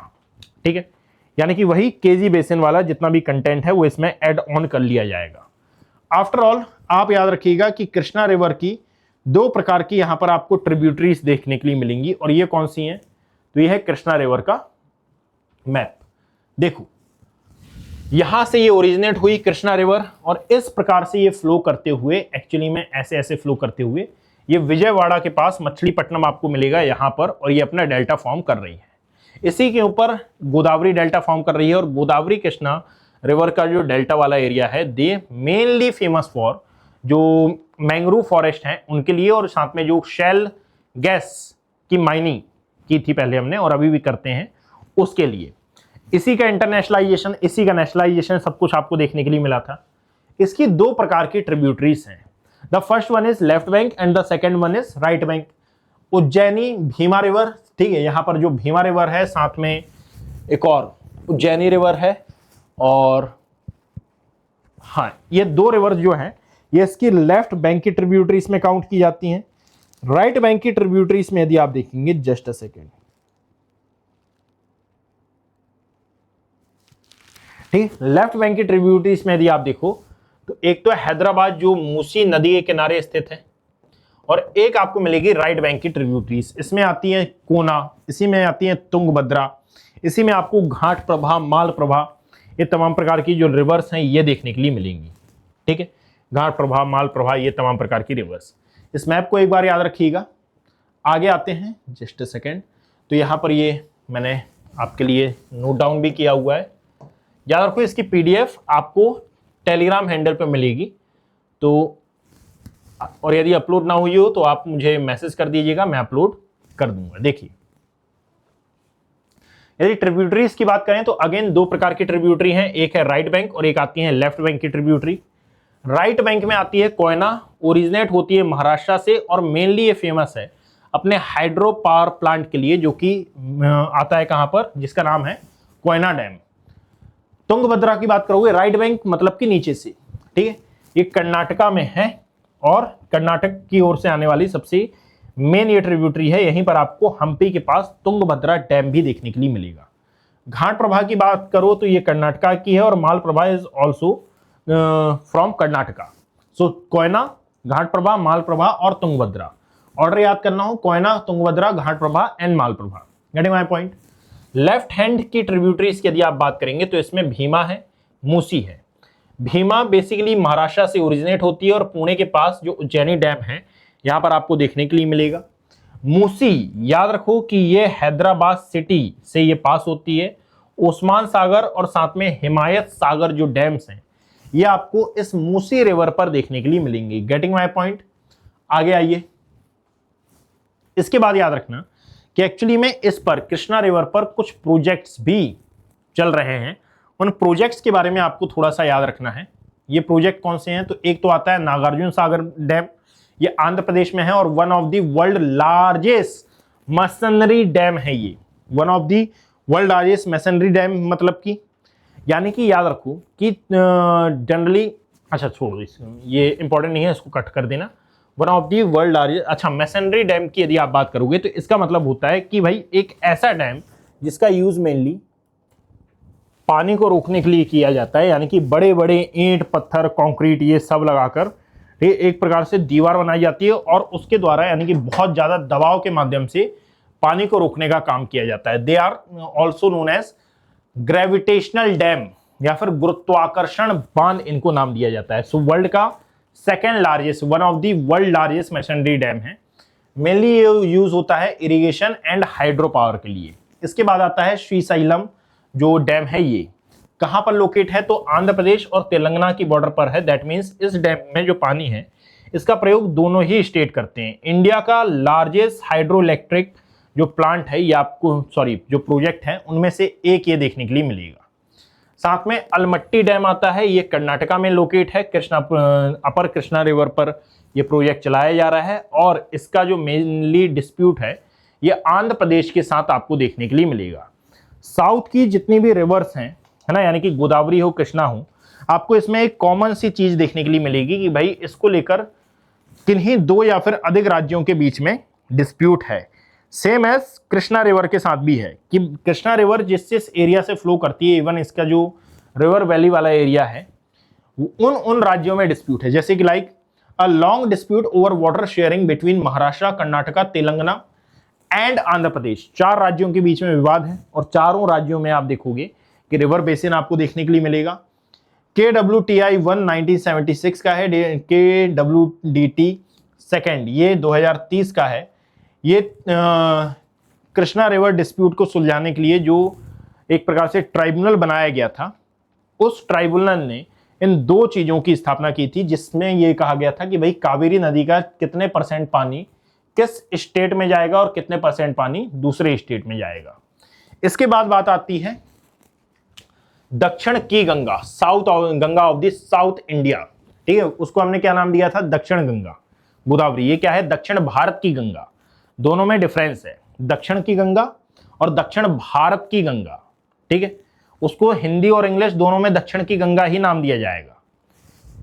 ठीक है, यानी कि वही केजी बेसिन वाला जितना भी कंटेंट है वो इसमें ऐड ऑन कर लिया जाएगा। आफ्टर ऑल आप याद रखिएगा कि कृष्णा रिवर की दो प्रकार की यहां पर आपको ट्रिब्यूटरीज देखने के लिए मिलेंगी, और ये कौन सी हैं? तो ये है कृष्णा रिवर का मैप। देखो, यहां से ये ओरिजिनेट हुई कृष्णा रिवर, और इस प्रकार से ये फ्लो करते हुए, एक्चुअली में ऐसे ऐसे फ्लो करते हुए ये विजयवाड़ा के पास मछलीपट्टनम आपको मिलेगा यहां पर, और ये अपना डेल्टा फॉर्म कर रही है। इसी के ऊपर गोदावरी डेल्टा फॉर्म कर रही है, और गोदावरी कृष्णा रिवर का जो डेल्टा वाला एरिया है दे मेनली फेमस फॉर जो मैंग्रोव फॉरेस्ट हैं उनके लिए, और साथ में जो शेल गैस की माइनिंग की थी पहले हमने और अभी भी करते हैं उसके लिए। इसी का इंटरनेशनलाइजेशन, इसी का नेशनलाइजेशन सब कुछ आपको देखने के लिए मिला था। इसकी दो प्रकार की ट्रिब्यूटरीज हैं। The first one is left bank and the second one is right bank. Ujjaini Bhima river, ठीक है, यहां पर जो भीमा रिवर है, साथ में एक और उज्जैनी रिवर है, और हाँ, ये दो रिवर जो हैं ये इसकी लेफ्ट बैंक की ट्रिब्यूटरीज में काउंट की जाती हैं। राइट बैंक की ट्रिब्यूटरीज में यदि आप देखेंगे, जस्ट अ सेकेंड, ठीक, लेफ्ट बैंक की ट्रिब्यूटरीज में यदि आप देखो तो एक तो हैदराबाद जो मूसी नदी के किनारे स्थित है, और एक आपको मिलेगी राइट बैंक की ट्रिब्यूटरीज। इसमें आती है कोना, इसी में आती है तुंगभद्रा, इसी में आपको घाट प्रभा, माल प्रभा, ये तमाम प्रकार की जो रिवर्स हैं ये देखने के लिए मिलेंगी। ठीक है, घाट प्रभा, माल प्रभा, ये तमाम प्रकार की रिवर्स। इस मैप को एक बार याद रखिएगा। आगे आते हैं, जस्ट अ सेकेंड। तो यहाँ पर ये मैंने आपके लिए नोट डाउन भी किया हुआ है, याद रखो। इसकी पीडीएफ आपको टेलीग्राम हैंडल पे मिलेगी, तो और यदि अपलोड ना हुई हो तो आप मुझे मैसेज कर दीजिएगा, मैं अपलोड कर दूंगा। देखिए, यदि ट्रिब्यूटरीज की बात करें तो अगेन दो प्रकार की ट्रिब्यूटरी हैं, एक है राइट बैंक और एक आती है लेफ्ट बैंक की ट्रिब्यूटरी। राइट बैंक में आती है कोयना, ओरिजिनेट होती है महाराष्ट्र से, और मेनली ये फेमस है अपने हाइड्रो पावर प्लांट के लिए, जो कि आता है कहां पर, जिसका नाम है कोयना डैम। तुंगभद्रा की बात करोगे, राइट बैंक मतलब कि नीचे से, ठीक है, ये कर्नाटका में है, और कर्नाटक की ओर से आने वाली सबसे मेन ये ट्रिब्यूटरी है। यहीं पर आपको हम्पी के पास तुंगभद्रा डैम भी देखने के लिए मिलेगा। घाट प्रभा की बात करो तो ये कर्नाटका की है, और Malaprabha is also from Karnataka. So Koyna, Ghataprabha, Malaprabha और तुंगभद्रा। ऑर्डर याद करना हो, Koyna, Tungabhadra, Ghataprabha and Malaprabha. Getting my point. Left hand की ट्रिब्यूटरीज की यदि आप बात करेंगे तो इसमें भीमा है, मूसी है। भीमा बेसिकली महाराष्ट्र से ओरिजिनेट होती है, और पुणे के पास जो उज्जैनी डैम है यहां पर आपको देखने के लिए मिलेगा। मूसी, याद रखो कि ये हैदराबाद सिटी से ये पास होती है। ओस्मान सागर और साथ में हिमायत सागर जो डैम्स हैं ये आपको इस मूसी रिवर पर देखने के लिए मिलेंगे। Getting my point. आगे आइए, इसके बाद याद रखना कि एक्चुअली में इस पर कृष्णा रिवर पर कुछ प्रोजेक्ट्स भी चल रहे हैं। उन प्रोजेक्ट्स के बारे में आपको थोड़ा सा याद रखना है। ये प्रोजेक्ट कौन से हैं? तो एक तो आता है नागार्जुन सागर डैम, ये आंध्र प्रदेश में है, और one of the world largest masonry dam है ये। One of the world largest masonry dam मतलब कि, यानी कि याद रखो कि जनरली, अच्छा छोड़ो, ये इंपॉर्टेंट नहीं है, इसको कट कर देना। One of the world largest, अच्छा, मैसनरी डैम की यदि आप बात करोगे तो इसका मतलब होता है कि भाई एक ऐसा डैम जिसका यूज मेनली पानी को रोकने के लिए किया जाता है, यानी कि बड़े बड़े ईंट, पत्थर, कंक्रीट ये सब लगाकर ये एक प्रकार से दीवार बनाई जाती है, और उसके द्वारा यानी कि बहुत ज्यादा दबाव के माध्यम से पानी को रोकने का काम किया जाता है। They are also known as gravitational dam, या फिर गुरुत्वाकर्षण बांध इनको नाम दिया जाता है। सो वर्ल्ड का second largest, one of the world largest masonry dam है। मेनली ये यूज होता है इरिगेशन एंड हाइड्रो पावर के लिए। इसके बाद आता है श्रीशैलम जो डैम है, ये कहां पर लोकेट है? तो आंध्र प्रदेश और तेलंगाना की बॉर्डर पर है। दैट मीन्स इस डैम में जो पानी है इसका प्रयोग दोनों ही स्टेट करते हैं। इंडिया का लार्जेस्ट हाइड्रो इलेक्ट्रिक जो प्लांट है ये आपको, सॉरी, जो प्रोजेक्ट है उनमें से एक ये देखने के लिए मिलेगा। साथ में अलमट्टी डैम आता है, ये कर्नाटका में लोकेट है। अपर कृष्णा रिवर पर ये प्रोजेक्ट चलाया जा रहा है, और इसका जो मेनली डिस्प्यूट है ये आंध्र प्रदेश के साथ आपको देखने के लिए मिलेगा। साउथ की जितनी भी रिवर्स हैं, है ना, यानी कि गोदावरी हो, कृष्णा हो, आपको इसमें एक कॉमन सी चीज देखने के लिए मिलेगी कि भाई इसको लेकर किन्हीं दो या फिर अधिक राज्यों के बीच में डिस्प्यूट है। सेम एज कृष्णा रिवर के साथ भी है कि कृष्णा रिवर जिस जिस एरिया से फ्लो करती है, इवन इसका जो रिवर वैली वाला एरिया है, उन उन राज्यों में डिस्प्यूट है। जैसे कि like a long dispute over water sharing between Maharashtra, Karnataka, Telangana and Andhra Pradesh. 4 राज्यों के बीच में विवाद है और चारों राज्यों में आप देखोगे कि रिवर बेसिन आपको देखने के लिए मिलेगा। KWTI 1 1976 का है, KWDT सेकेंड ये 2030 का है। ये कृष्णा रिवर डिस्प्यूट को सुलझाने के लिए जो एक प्रकार से ट्राइब्यूनल बनाया गया था, उस ट्राइब्यूनल ने इन 2 चीजों की स्थापना की थी, जिसमें यह कहा गया था कि भाई कावेरी नदी का कितने % पानी किस स्टेट में जाएगा और कितने % पानी दूसरे स्टेट में जाएगा। इसके बाद बात आती है दक्षिण की Ganga, Ganga of the south India, ठीक है, उसको हमने क्या नाम दिया था, दक्षिण गंगा। गोदावरी ये क्या है, दक्षिण भारत की गंगा। दोनों में डिफरेंस है, दक्षिण की गंगा और दक्षिण भारत की गंगा, ठीक है। उसको हिंदी और इंग्लिश दोनों में दक्षिण की गंगा ही नाम दिया जाएगा।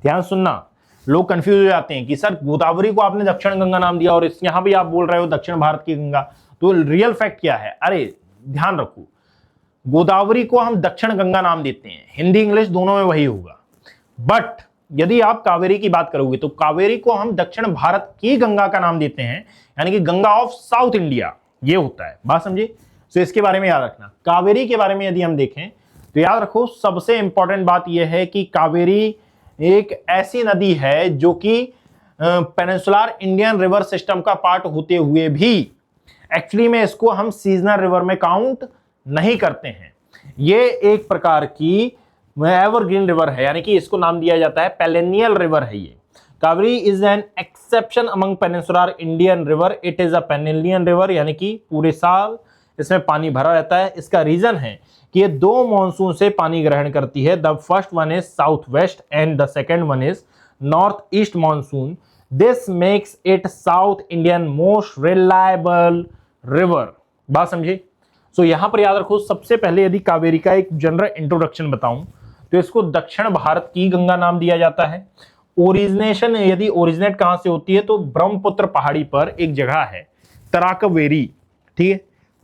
ध्यान सुनना, लोग कंफ्यूज हो जाते हैं कि सर गोदावरी को आपने दक्षिण गंगा नाम दिया और इस यहां भी आप बोल रहे हो दक्षिण भारत की गंगा, तो रियल फैक्ट क्या है। अरे ध्यान रखो, गोदावरी को हम दक्षिण गंगा नाम देते हैं, हिंदी इंग्लिश दोनों में वही होगा। बट यदि आप कावेरी की बात करोगे तो कावेरी को हम दक्षिण भारत की गंगा का नाम देते हैं, यानी कि गंगा ऑफ साउथ इंडिया, ये होता है। बात समझे? तो इसके बारे में याद रखना। कावेरी के बारे में यदि हम देखें तो याद रखो, सबसे इंपॉर्टेंट बात यह है कि कावेरी एक ऐसी नदी है जो कि पेनिनसुलर इंडियन रिवर सिस्टम का पार्ट होते हुए भी एक्चुअली में इसको हम सीजनल रिवर में काउंट नहीं करते हैं। ये एक प्रकार की एवरग्रीन रिवर है, यानी कि इसको नाम दिया जाता है पेरेनियल रिवर है। ये Kaveri is an exception among peninsular Indian river, it is a perennial river, यानी कि पूरे साल इसमें पानी भरा रहता है। इसका रीजन है कि ये 2 मॉनसून से पानी ग्रहण करती है। The first one is south west and the second one is north east monsoon. This makes it south Indian most reliable river. बात समझे? सो यहां पर याद रखो, सबसे पहले यदि कावेरी का एक जनरल इंट्रोडक्शन बताऊं तो इसको दक्षिण भारत की गंगा नाम दिया जाता है। ओरिजिनेशन यदि ओरिजिनेट कहां से होती है तो ब्रह्मपुत्र पहाड़ी पर एक जगह है तराकवेरी, ठीक है,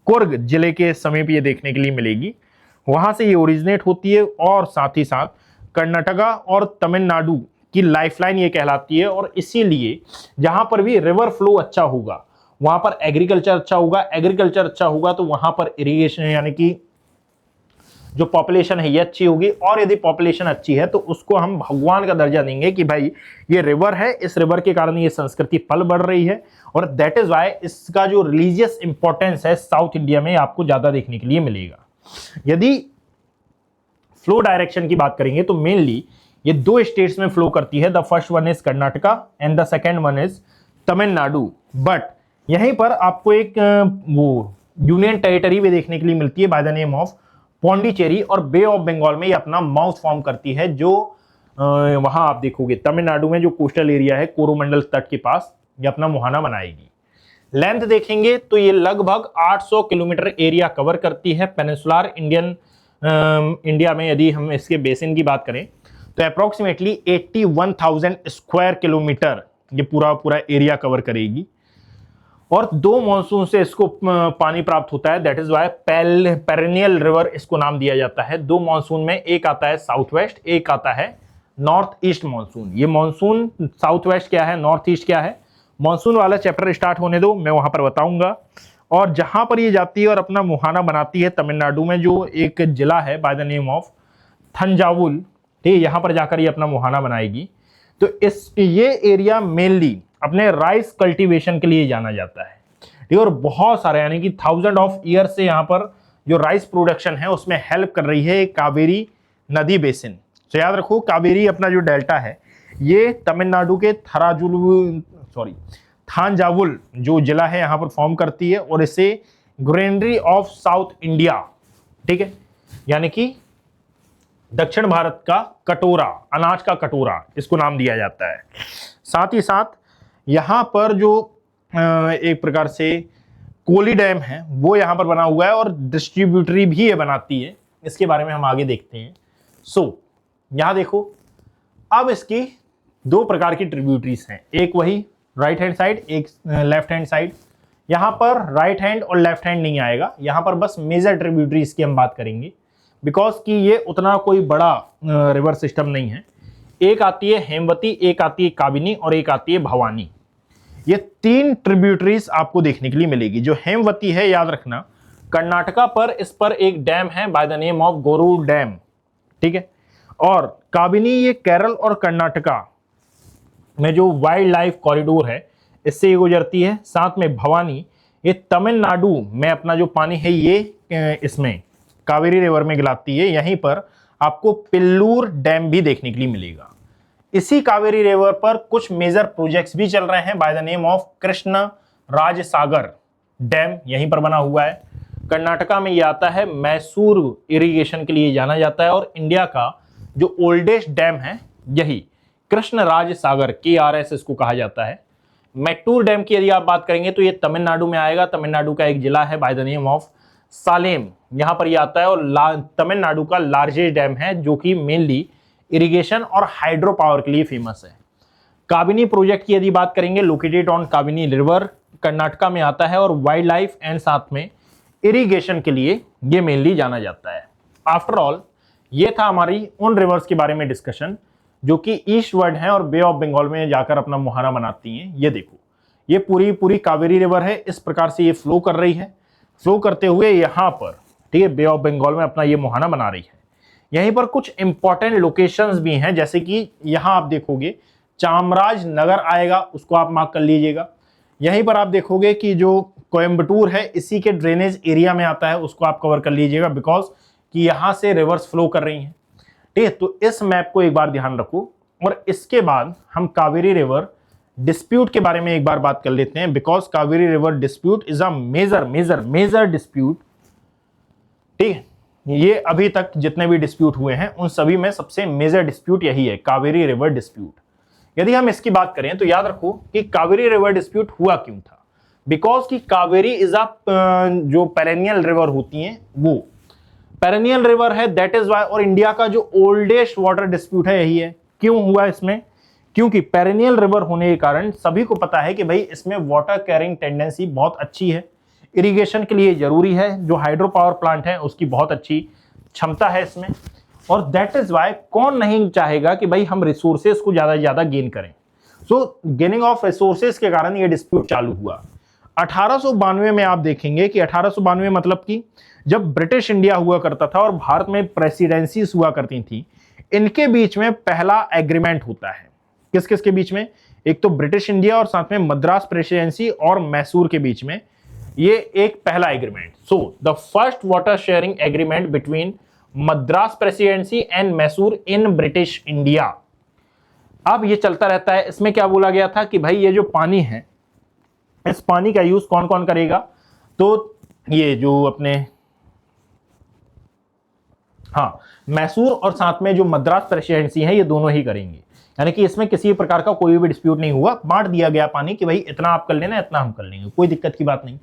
कुर्ग जिले के समीप ये देखने के लिए मिलेगी। वहां से ये ओरिजिनेट होती है और साथ ही साथ कर्नाटका और तमिलनाडु की लाइफलाइन ये कहलाती है। और इसीलिए जहां पर भी रिवर फ्लो अच्छा होगा वहां पर एग्रीकल्चर अच्छा होगा, एग्रीकल्चर अच्छा होगा तो वहां पर इरिगेशन यानी कि जो पॉपुलेशन है ये अच्छी होगी। और यदि पॉपुलेशन अच्छी है तो उसको हम भगवान का दर्जा देंगे कि भाई ये रिवर है, इस रिवर के कारण ये संस्कृति पल बढ़ रही है। और दैट इज वाई इसका जो रिलीजियस इंपॉर्टेंस है साउथ इंडिया में आपको ज्यादा देखने के लिए मिलेगा। यदि फ्लो डायरेक्शन की बात करेंगे तो मेनली ये 2 स्टेट्स में फ्लो करती है। The first one is Karnataka and the second one is Tamil Nadu. But यहीं पर आपको एक वो यूनियन टेरिटरी भी देखने के लिए मिलती है by the name of Pondicherry, और बे ऑफ बंगाल में ये अपना माउथ फॉर्म करती है। जो वहां आप देखोगे तमिलनाडु में जो कोस्टल एरिया है कोरोमंडल तट के पास, ये अपना मुहाना बनाएगी। लेंथ देखेंगे तो ये लगभग 800 किलोमीटर एरिया कवर करती है। पेनिनसुलर इंडिया में यदि हम इसके बेसिन की बात करें तो अप्रोक्सीमेटली 81,000 स्क्वायर किलोमीटर ये पूरा एरिया कवर करेगी। और 2 मॉनसून से इसको पानी प्राप्त होता है, that is why perennial river इसको नाम दिया जाता है। 2 मॉनसून में, एक आता है साउथ वेस्ट, एक आता है नॉर्थ ईस्ट मॉनसून। ये मॉनसून साउथ वेस्ट क्या है, नॉर्थ ईस्ट क्या है, मॉनसून वाला चैप्टर स्टार्ट होने दो, मैं वहां पर बताऊंगा। और जहां पर ये जाती है और अपना मुहाना बनाती है तमिलनाडु में जो एक जिला है बाय द नेम ऑफ थंजावुल, ठीक है, यहां पर जाकर ये अपना मुहाना बनाएगी। तो ये एरिया मेनली अपने राइस कल्टीवेशन के लिए जाना जाता है, ठीक है। और बहुत सारे यानी कि 1000 ऑफ ईयर से यहाँ पर जो राइस प्रोडक्शन है उसमें हेल्प कर रही है कावेरी नदी बेसिन। तो याद रखो, कावेरी अपना जो डेल्टा है ये तमिलनाडु के थांजावुल जो जिला है यहाँ पर फॉर्म करती है, और इसे ग्रेनरी ऑफ साउथ इंडिया, ठीक है, यानी कि दक्षिण भारत का कटोरा, अनाज का कटोरा, इसको नाम दिया जाता है। साथ ही साथ यहाँ पर जो एक प्रकार से कोली डैम है वो यहाँ पर बना हुआ है और डिस्ट्रीब्यूटरी भी ये बनाती है, इसके बारे में हम आगे देखते हैं। यहाँ देखो, अब इसकी दो प्रकार की ट्रिब्यूटरीज हैं, एक वही राइट हैंड साइड, एक लेफ्ट हैंड साइड। यहाँ पर राइट हैंड और लेफ्ट हैंड नहीं आएगा, यहाँ पर बस मेजर ट्रिब्यूटरीज की हम बात करेंगे, बिकॉज कि ये उतना कोई बड़ा रिवर सिस्टम नहीं है। एक आती है हेमवती, एक आती है काबिनी और एक आती है भवानी। ये तीन ट्रिब्यूटरीज आपको देखने के लिए मिलेगी। जो हेमवती है, याद रखना, कर्नाटका पर इस पर एक डैम है बाय द नेम ऑफ गोरू डैम, ठीक है। और काबिनी ये केरल और कर्नाटका में जो वाइल्ड लाइफ कॉरिडोर है इससे ये गुजरती है। साथ में भवानी ये तमिलनाडु में अपना जो पानी है ये इसमें कावेरी रिवर में गिलाती है। यहीं पर आपको पिल्लूर डैम भी देखने के लिए मिलेगा। इसी कावेरी रिवर पर कुछ मेजर प्रोजेक्ट्स भी चल रहे हैं by the name of Krishna Raj Sagar dam, यहीं पर बना हुआ है। कर्नाटका में ये आता है, मैसूर इरिगेशन के लिए जाना जाता है। और इंडिया का जो ओल्डेस्ट डैम है यही कृष्ण राज सागर, KRS इसको कहा जाता है। मैट्टूर डैम की यदि आप बात करेंगे तो ये तमिलनाडु में आएगा। तमिलनाडु का एक जिला है by the name of Salem, यहां पर ये आता है। और तमिलनाडु का लार्जेस्ट डैम है जो कि मेनली इरिगेशन और हाइड्रो पावर के लिए फेमस है। काबिनी प्रोजेक्ट की यदि बात करेंगे, located on Kabini river, Karnataka में आता है और वाइल्ड लाइफ एंड साथ में इरिगेशन के लिए ये मेनली जाना जाता है। आफ्टर ऑल ये था हमारी उन रिवर्स के बारे में डिस्कशन जो कि ईस्टवर्ड हैं और बे ऑफ बंगाल में जाकर अपना मुहाना बनाती हैं। ये देखो, ये पूरी कावेरी रिवर है, इस प्रकार से ये फ्लो कर रही है, फ्लो करते हुए यहाँ पर, ठीक है, बे ऑफ बंगाल में अपना ये मुहाना बना रही है। यहीं पर कुछ इंपॉर्टेंट लोकेशंस भी हैं, जैसे कि यहाँ आप देखोगे चामराज नगर आएगा, उसको आप मार्क कर लीजिएगा। यहीं पर आप देखोगे कि जो कोयम्बटूर है इसी के ड्रेनेज एरिया में आता है, उसको आप कवर कर लीजिएगा, बिकॉज कि यहाँ से रिवर्स फ्लो कर रही हैं, ठीक है। तो इस मैप को एक बार ध्यान रखो। और इसके बाद हम कावेरी रिवर डिस्प्यूट के बारे में एक बार बात कर लेते हैं, because Kaveri river dispute is a major dispute, ठीक है। ये अभी तक जितने भी डिस्प्यूट हुए हैं उन सभी में सबसे मेजर डिस्प्यूट यही है, कावेरी रिवर डिस्प्यूट। यदि हम इसकी बात करें तो याद रखो कि कावेरी रिवर डिस्प्यूट हुआ क्यों था, बिकॉज कि कावेरी इज अ जो पेरेनियल रिवर होती हैं वो पेरेनियल रिवर है, दैट इज वाई। और इंडिया का जो ओल्डेस्ट वाटर डिस्प्यूट है यही है। क्यों हुआ इसमें? क्योंकि पेरेनियल रिवर होने के कारण सभी को पता है कि भाई इसमें वाटर कैरिंग टेंडेंसी बहुत अच्छी है, इरिगेशन के लिए जरूरी है, जो हाइड्रो पावर प्लांट है उसकी बहुत अच्छी क्षमता है इसमें। और दैट इज वाई कौन नहीं चाहेगा कि भाई हम रिसोर्सेज को ज्यादा से ज्यादा गेन करें। सो गेनिंग ऑफ रिसोर्सेज के कारण ये डिस्प्यूट चालू हुआ। 1892 में आप देखेंगे कि 1892 मतलब कि जब ब्रिटिश इंडिया हुआ करता था और भारत में प्रेसिडेंसीज हुआ करती थी, इनके बीच में पहला एग्रीमेंट होता है। किस किस के बीच में? एक तो ब्रिटिश इंडिया और साथ में मद्रास प्रेसिडेंसी और मैसूर के बीच में ये एक पहला agreement. So the first water sharing agreement between Madras presidency and Mysore in British India. अब ये चलता रहता है। इसमें क्या बोला गया था कि भाई ये जो पानी है, इस पानी का यूज कौन कौन करेगा? तो ये जो अपने मैसूर और साथ में जो मद्रास प्रेसिडेंसी है ये दोनों ही करेंगे। यानी कि इसमें किसी प्रकार का कोई भी डिस्प्यूट नहीं हुआ, बांट दिया गया पानी कि भाई इतना आप कर लेना, इतना हम कर लेंगे, कोई दिक्कत की बात नहीं।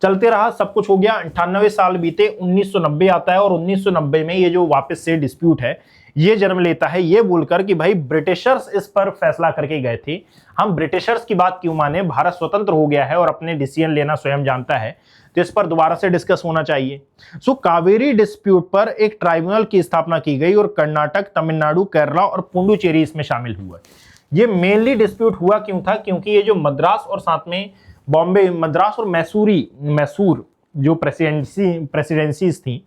चलते रहा, सब कुछ हो गया। 98 साल बीते, 1990 आता है और 1990 में ये जो वापस से डिस्प्यूट है ये जन्म लेता है, ये बोलकर कि भाई ब्रिटिशर्स इस पर फैसला करके गए थे, हम ब्रिटिशर्स की बात क्यों माने, भारत स्वतंत्र हो गया है और अपने डिसीजन लेना स्वयं जानता है, तो इस पर दोबारा से डिस्कस होना चाहिए। सो कावेरी डिस्प्यूट पर एक ट्राइब्यूनल की स्थापना की गई और कर्नाटक, तमिलनाडु, केरला और पुडुचेरी इसमें शामिल हुआ। ये मेनली डिस्प्यूट हुआ क्यों था? क्योंकि ये जो मद्रास और साथ में बॉम्बे, मद्रास और मैसूर जो प्रेसिडेंसीज थी,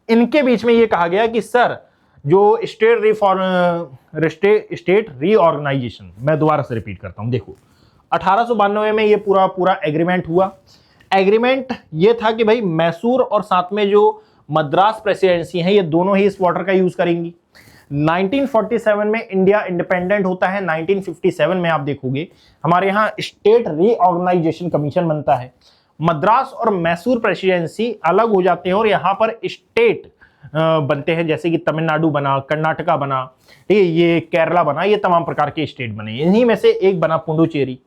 इनके बीच में ये कहा गया कि सर जो स्टेट रीऑर्गेनाइजेशन, मैं दोबारा से रिपीट करता हूं, देखो 1892 में ये पूरा एग्रीमेंट हुआ। एग्रीमेंट ये था कि भाई मैसूर और साथ में जो मद्रास प्रेसिडेंसी है ये दोनों ही इस वाटर का यूज करेंगी। 1947 में इंडिया इंडिपेंडेंट होता है। 1957 में आप देखोगे हमारे यहाँ स्टेट रीऑर्गेनाइजेशन कमीशन बनता है। मद्रास और मैसूर प्रेसिडेंसी अलग हो जाते हैं और यहाँ पर स्टेट बनते हैं, जैसे कि तमिलनाडु बना, कर्नाटका बना, ठीक है, ये केरला बना, ये तमाम प्रकार के स्टेट बने। इन्हीं में से एक बना पुडुचेरी।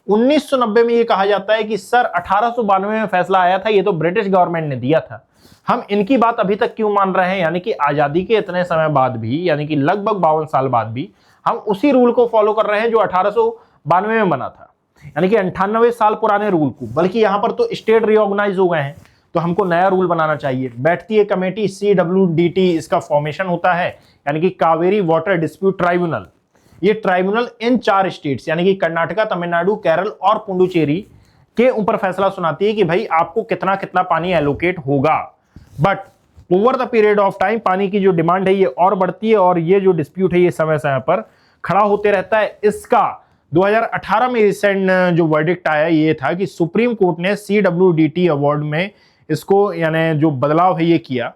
1990 में ये कहा जाता है कि सर 1892 में फैसला आया था, ये तो ब्रिटिश गवर्नमेंट ने दिया था, हम इनकी बात अभी तक क्यों मान रहे हैं? यानी कि आजादी के इतने समय बाद भी, यानी कि लगभग 52 साल बाद भी हम उसी रूल को फॉलो कर रहे हैं जो 1892 में बना था, यानी कि 98 साल पुराने रूल को। बल्कि यहां पर तो स्टेट रिऑर्गेनाइज हो गए हैं, तो हमको नया रूल बनाना चाहिए। बैठती है कमेटी CWDT, इसका फॉर्मेशन होता है, यानी कि कावेरी वाटर डिस्प्यूट ट्राइब्यूनल। ये ट्राइब्यूनल इन 4 स्टेट्स यानी कि कर्नाटका, तमिलनाडु, केरल और पुडुचेरी के ऊपर फैसला सुनाती है कि भाई आपको कितना कितना पानी एलोकेट होगा। But over the period of time पानी की जो डिमांड है ये और बढ़ती है, और ये जो डिस्प्यूट है ये समय समय पर खड़ा होते रहता है। इसका 2018 में रिसेंट जो वर्डिक्ट आया ये था कि सुप्रीम कोर्ट ने CWDT अवार्ड में इसको यानी जो बदलाव है ये किया,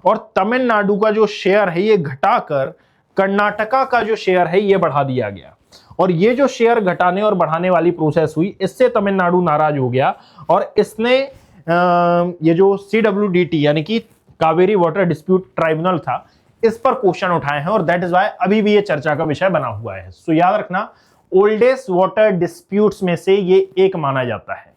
और तमिलनाडु का जो शेयर है ये घटाकर कर्नाटका का जो शेयर है ये बढ़ा दिया गया। और ये जो शेयर घटाने और बढ़ाने वाली प्रोसेस हुई, इससे तमिलनाडु नाराज हो गया और इसने ये जो CWDT यानी कि कावेरी वाटर डिस्प्यूट ट्राइब्यूनल था, इस पर क्वेश्चन उठाए हैं, और दैट इज वाई अभी भी ये चर्चा का विषय बना हुआ है। सो याद रखना, ओल्डेस्ट वाटर डिस्प्यूट्स में से ये एक माना जाता है।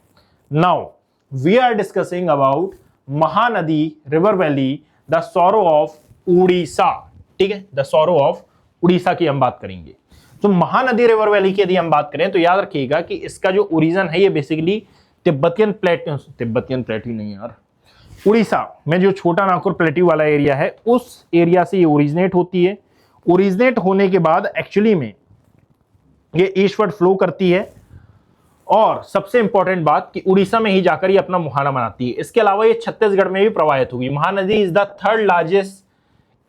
Now we are discussing about Mahanadi river valley, the sorrow of Orissa. ठीक है, द सॉरो ऑफ उड़ीसा की हम बात करेंगे। तो महानदी रिवर वैली की यदि हम बात करें तो याद रखिएगा कि इसका जो ओरिजिन है ये बेसिकली तिब्बतियन प्लेटी नहीं यार, उड़ीसा में जो छोटा नागपुर प्लेट्यू वाला एरिया है उस एरिया से ये ओरिजिनेट होती है। ओरिजिनेट होने के बाद एक्चुअली में ये ईस्टवर्ड फ्लो करती है, और सबसे इंपॉर्टेंट बात कि उड़ीसा में ही जाकर ये अपना मुहाना बनाती है। इसके अलावा ये छत्तीसगढ़ में भी प्रवाहित होगी। Mahanadi is the third largest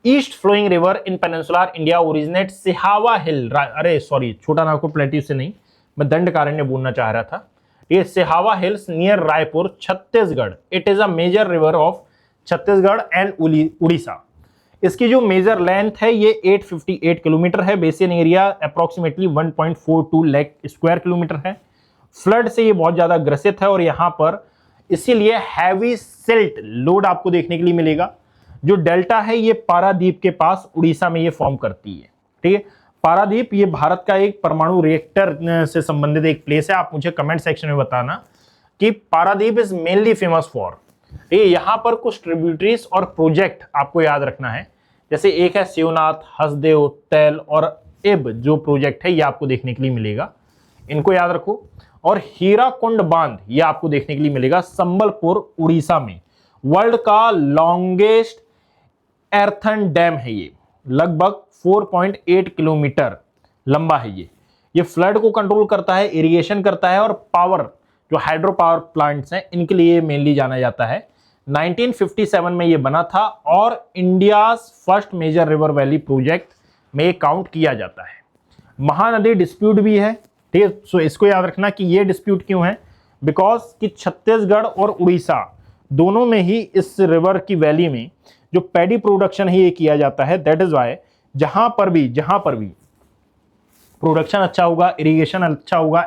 east flowing river in peninsular India, originate Sihawa hill, अरे सॉरी, छोटा नागपुर प्लेट्यू से नहीं, मैं दंडकारण्य बोलना चाह रहा था। ये Sihawa hills near Raipur, Chhattisgarh. It is a major river of Chhattisgarh and Orissa. इसकी जो मेजर लेंथ है ये 858 किलोमीटर है। Basin area approximately 1.42 lakh square kilometre है। फ्लड से ये बहुत ज्यादा ग्रसित है, और यहां पर इसीलिए हैवी सिल्ट लोड आपको देखने के लिए मिलेगा। जो डेल्टा है ये पारादीप के पास उड़ीसा में ये फॉर्म करती है। ठीक है, पारादीप ये भारत का एक परमाणु रिएक्टर से संबंधित एक प्लेस है। आप मुझे कमेंट सेक्शन में बताना कि Paradip is mainly famous for, यहां पर कुछ ट्रिब्यूटरीज और प्रोजेक्ट आपको याद रखना है। जैसे एक है शिवनाथ, हसदेव, टेल और इब जो प्रोजेक्ट है ये आपको देखने के लिए मिलेगा, इनको याद रखो। और हीराकुंड बांध ये आपको देखने के लिए मिलेगा संबलपुर उड़ीसा में। वर्ल्ड का लॉन्गेस्ट एर्थन डैम है ये, लगभग 4.8 किलोमीटर लंबा है ये फ्लड को कंट्रोल करता है, इरिगेशन करता है, और पावर जो हाइड्रो पावर प्लांट्स हैं इनके लिए मेनली जाना जाता है। 1957 में ये बना था, और India first major river valley project में काउंट किया जाता है। महानदी डिस्प्यूट भी है। ठीक है, सो इसको याद रखना कि ये डिस्प्यूट क्यों है, बिकॉज कि छत्तीसगढ़ और उड़ीसा दोनों में ही इस रिवर की वैली में जो पैडी प्रोडक्शन है ये किया जाता है। दैट इज वाई जहां पर भी प्रोडक्शन अच्छा होगा, इरिगेशन अच्छा होगा,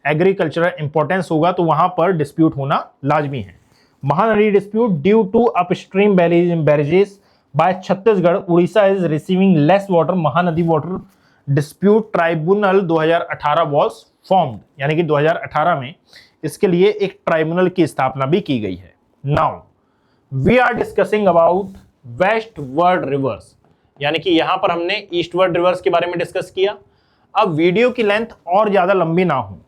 एग्रीकल्चरल इंपॉर्टेंस होगा, तो वहां पर डिस्प्यूट होना लाजमी है। Mahanadi dispute due to upstream barrages by Chhattisgarh, Orissa is receiving less water. Mahanadi water dispute tribunal 2018 was formed, यानी कि 2018 में इसके लिए एक ट्राइब्यूनल की स्थापना भी की गई है। Now we are discussing about westward rivers, यानी कि यहां पर हमने ईस्टवर्ड रिवर्स के बारे में डिस्कस किया। अब वीडियो की लेंथ और ज्यादा लंबी ना हो,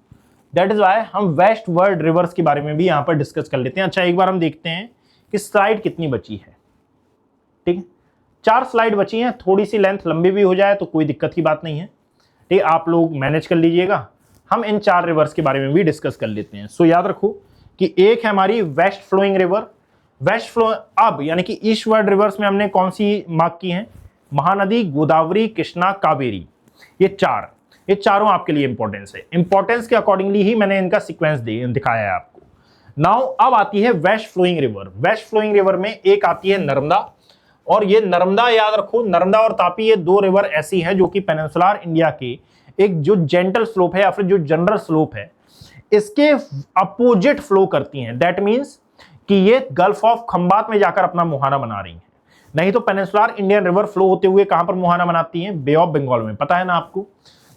दैट इज वाई हम वेस्टवर्ड रिवर्स के बारे में भी यहां पर डिस्कस कर लेते हैं। अच्छा, एक बार हम देखते हैं कि स्लाइड कितनी बची है। ठीक है, 4 स्लाइड बची हैं, थोड़ी सी लेंथ लंबी भी हो जाए तो कोई दिक्कत की बात नहीं है। ठीक है, आप लोग मैनेज कर लीजिएगा। हम इन 4 रिवर्स के बारे में भी डिस्कस कर लेते हैं। सो याद रखो कि एक है हमारी west flowing river. West flow अब यानी कि ईस्टवर्ड रिवर्स में हमने कौन सी मार्क की हैं? महानदी, गोदावरी, कृष्णा, कावेरी। ये चारों आपके लिए इंपॉर्टेंस है। इंपॉर्टेंस के अकॉर्डिंगली ही मैंने इनका सीक्वेंस दिखाया है आपको। नाउ अब आती है west flowing river. West flowing river में एक आती है नर्मदा, और ये नर्मदा याद रखो, नर्मदा और तापी ये 2 रिवर ऐसी हैं जो कि पेनिनसुलर इंडिया के एक जो जेंटल स्लोप है या फिर जो जनरल स्लोप है इसके अपोजिट फ्लो करती हैं। दैट मींस कि ये गल्फ ऑफ खंबात में जाकर अपना मुहाना बना रही हैं। नहीं तो पेनिनसुलर इंडियन रिवर फ्लो होते हुए कहां पर मुहाना बनाती हैं? बे ऑफ बंगाल में, पता है ना आपको।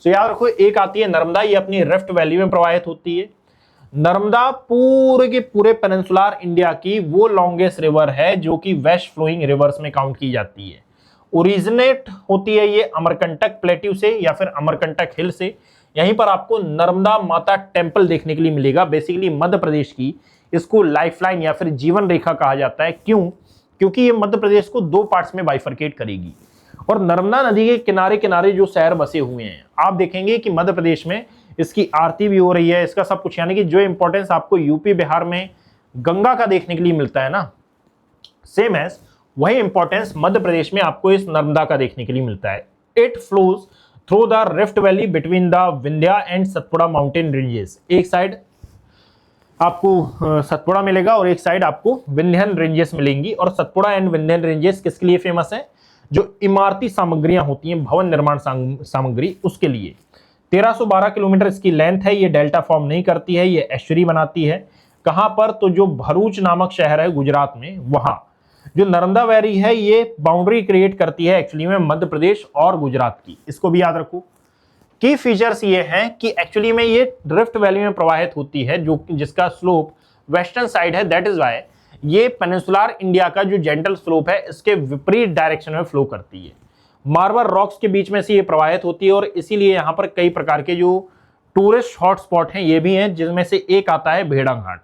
सो याद रखो, एक आती है नर्मदा, ये अपनी रिफ्ट वैली में प्रवाहित होती है। नर्मदा पूरे के पूरे पेनिनसुलर इंडिया की वो लॉन्गेस्ट रिवर है जो कि वेस्ट फ्लोइंग रिवर्स में काउंट की जाती है। ओरिजिनेट होती है ये अमरकंटक प्लेट्यू से या फिर अमरकंटक हिल से। यहीं पर आपको नर्मदा माता टेम्पल देखने के लिए मिलेगा। बेसिकली मध्य प्रदेश की इसको लाइफलाइन या फिर जीवन रेखा कहा जाता है। क्यों? क्योंकि ये मध्य प्रदेश को दो पार्ट्स में बाइफरकेट करेगी और नर्मदा नदी के किनारे किनारे जो शहर बसे हुए हैं, आप देखेंगे कि मध्य प्रदेश में इसकी आरती भी हो रही है, इसका सब कुछ, यानी कि जो इंपॉर्टेंस आपको यूपी बिहार में गंगा का देखने के लिए मिलता है ना, सेम एज वही इंपॉर्टेंस मध्य प्रदेश में आपको इस नर्मदा का देखने के लिए मिलता है। It flows through the rift valley between the Vindhya and Satpura mountain ranges. एक साइड आपको सतपुड़ा मिलेगा और एक साइड आपको विंध्यन रेंजेस मिलेंगी। और सतपुड़ा एंड विंध्यन रेंजेस किसके लिए फेमस है? जो इमारती सामग्रियां होती हैं, भवन निर्माण सामग्री, उसके लिए। 1312 किलोमीटर इसकी लेंथ है। ये डेल्टा फॉर्म नहीं करती है, ये एस्चुरी बनाती है। कहां पर? तो जो भरूच नामक शहर है गुजरात में, वहां जो नर्मदा वैली है ये बाउंड्री क्रिएट करती है एक्चुअली में मध्य प्रदेश और गुजरात की। इसको भी याद रखो। की फीचर्स ये हैं कि एक्चुअली में ये रिफ्ट वैली में प्रवाहित होती है, जो जिसका स्लोप वेस्टर्न साइड है। दैट इज वाई ये पेनिनसुलर इंडिया का जो जेंटल स्लोप है इसके विपरीत डायरेक्शन में फ्लो करती है। मार्बल रॉक्स के बीच में से ये प्रवाहित होती है और इसीलिए यहाँ पर कई प्रकार के जो टूरिस्ट हॉटस्पॉट हैं ये भी हैं, जिनमें से एक आता है भेड़ांग घाट।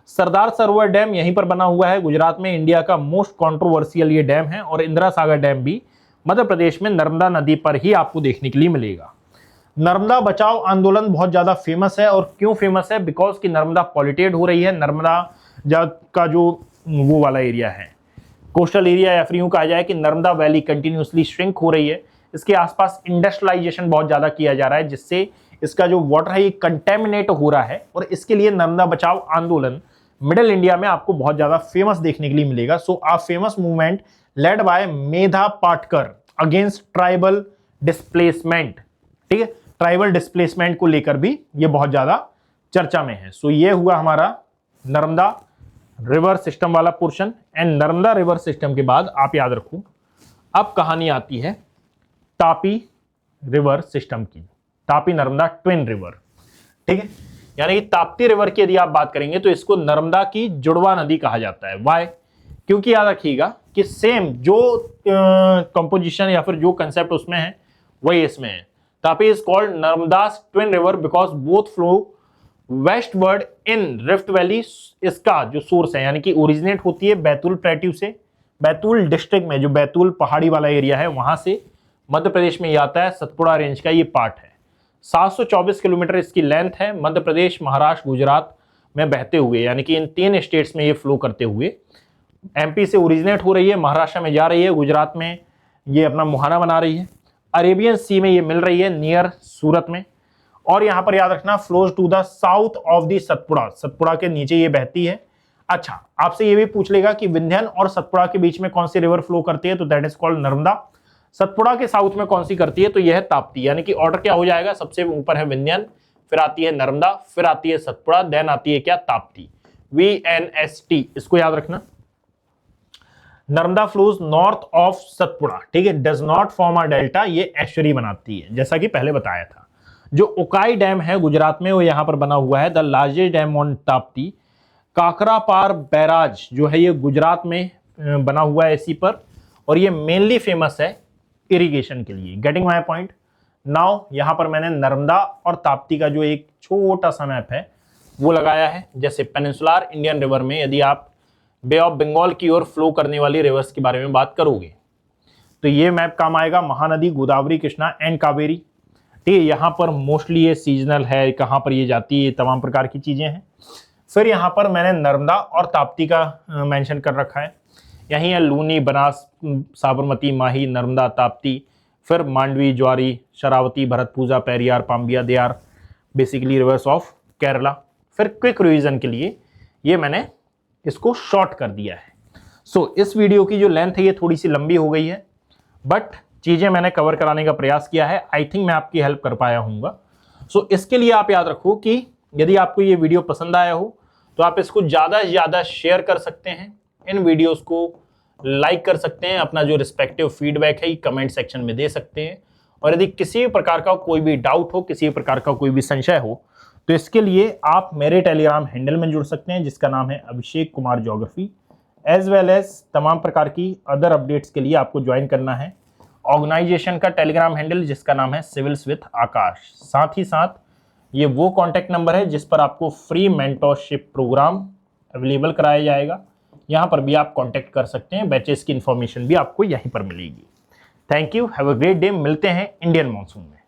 सरदार सरोवर डैम यहीं पर बना हुआ है गुजरात में। इंडिया का मोस्ट कंट्रोवर्शियल ये डैम है। और इंदिरा सागर डैम भी मध्य प्रदेश में नर्मदा नदी पर ही आपको देखने के लिए मिलेगा। नर्मदा बचाओ आंदोलन बहुत ज्यादा फेमस है। और क्यों फेमस है? बिकॉज की नर्मदा पॉल्यूटेड हो रही है। नर्मदा का जो वो वाला एरिया है, कोस्टल एरिया, या फिर यूं कहा जाए कि नर्मदा वैली कंटिन्यूसली श्रिंक हो रही है। इसके आसपास इंडस्ट्रियलाइजेशन बहुत ज्यादा किया जा रहा है, जिससे इसका जो वाटर है ये कंटेमिनेट हो रहा है। और इसके लिए नर्मदा बचाओ आंदोलन मिडिल इंडिया में आपको बहुत ज्यादा फेमस देखने के लिए मिलेगा। So a famous movement led by Medha Patkar against tribal displacement. ठीक है, ट्राइबल डिस्प्लेसमेंट को लेकर भी ये बहुत ज्यादा चर्चा में है। सो ये हुआ हमारा नर्मदा रिवर सिस्टम वाला portion. And Narmada river system के बाद आप याद रखो, अब कहानी आती है तापी रिवर सिस्टम की। Tapi Narmada twin river. ठीक है, यानी कि ताप्ती रिवर की यदि आप बात करेंगे तो इसको नर्मदा की जुड़वा नदी कहा जाता है। वाई? क्योंकि याद रखिएगा कि सेम जो कंपोजिशन या फिर जो कंसेप्ट उसमें है वही इसमें है। Tapi is called Narmada's twin river because both flow westward in rift valley. इसका जो सोर्स है यानी कि ओरिजिनेट होती है बैतूल प्लेट्यू से। बैतूल डिस्ट्रिक्ट में जो बैतूल पहाड़ी वाला एरिया है वहां से मध्य प्रदेश में ये आता है। सतपुड़ा रेंज का ये पार्ट है। 724 किलोमीटर इसकी लेंथ है। मध्य प्रदेश, महाराष्ट्र, गुजरात में बहते हुए, यानी कि इन तीन स्टेट्स में ये फ्लो करते हुए एमपी से ओरिजिनेट हो रही है, महाराष्ट्र में जा रही है, गुजरात में ये अपना मुहाना बना रही है, अरेबियन सी में ये मिल रही है नियर सूरत में। और यहां पर याद रखना flows to the south of the Satpura. Satpura के नीचे ये बहती है। अच्छा, आपसे ये भी पूछ लेगा कि विंध्यन और सतपुड़ा के बीच में कौन सी रिवर फ्लो करती है, तो that is called Narmada. Satpura के साउथ में कौन सी करती है, तो यह है ताप्ती। यानी कि ऑर्डर क्या हो जाएगा? सबसे ऊपर है विंध्यन, फिर आती है नर्मदा, फिर आती है सतपुड़ा, देन आती है क्या? ताप्ती। VNST, इसको याद रखना। Narmada flows north of Satpura. ठीक है, does not form a delta, ये एस्चुरी बनाती है, जैसा कि पहले बताया था। जो उकाई डैम है गुजरात में वो यहां पर बना हुआ है, the largest dam on Tapti. Kakrapar barrage जो है ये गुजरात में बना हुआ है इसी पर, और ये मेनली फेमस है इरिगेशन के लिए। Getting my point? नाउ यहां पर मैंने नर्मदा और ताप्ती का जो एक छोटा सा मैप है वो लगाया है। जैसे पेनिनसुलर इंडियन रिवर में यदि आप बे ऑफ बंगाल की ओर फ्लो करने वाली रिवर्स के बारे में बात करोगे तो ये मैप काम आएगा। महानदी, गोदावरी, कृष्णा एंड कावेरी। ठीक है, यहाँ पर मोस्टली ये सीजनल है, कहाँ पर ये जाती है, तमाम प्रकार की चीजें हैं। फिर यहाँ पर मैंने नर्मदा और ताप्ती का मेंशन कर रखा है। यहीं है लूनी, बनास, साबरमती, माही, नर्मदा, ताप्ती। फिर Mandovi, Zuari, Sharavathi, Bharathapuzha, Periyar, Pamba, they are basically rivers of Kerala. फिर क्विक रिवीजन के लिए ये मैंने इसको शॉर्ट कर दिया है। सो इस वीडियो की जो लेंथ है ये थोड़ी सी लंबी हो गई है, बट चीजें मैंने कवर कराने का प्रयास किया है। आई थिंक मैं आपकी हेल्प कर पाया हूँगा। सो इसके लिए आप याद रखो कि यदि आपको ये वीडियो पसंद आया हो तो आप इसको ज़्यादा से ज़्यादा शेयर कर सकते हैं, इन वीडियोस को लाइक कर सकते हैं, अपना जो रिस्पेक्टिव फीडबैक है कमेंट सेक्शन में दे सकते हैं। और यदि किसी भी प्रकार का कोई भी डाउट हो, किसी भी प्रकार का कोई भी संशय हो, तो इसके लिए आप मेरे टेलीग्राम हैंडल में जुड़ सकते हैं जिसका नाम है Abhishek Kumar geography, as well as तमाम प्रकार की अदर अपडेट्स के लिए आपको ज्वाइन करना है ऑर्गेनाइजेशन का टेलीग्राम हैंडल जिसका नाम है सिविल्स विथ आकाश। साथ ही साथ ये वो कॉन्टैक्ट नंबर है जिस पर आपको फ्री मेंटरशिप प्रोग्राम अवेलेबल कराया जाएगा। यहाँ पर भी आप कॉन्टैक्ट कर सकते हैं, बैचेस की इंफॉर्मेशन भी आपको यहीं पर मिलेगी। Thank you, have a great day. मिलते हैं इंडियन मॉनसून में।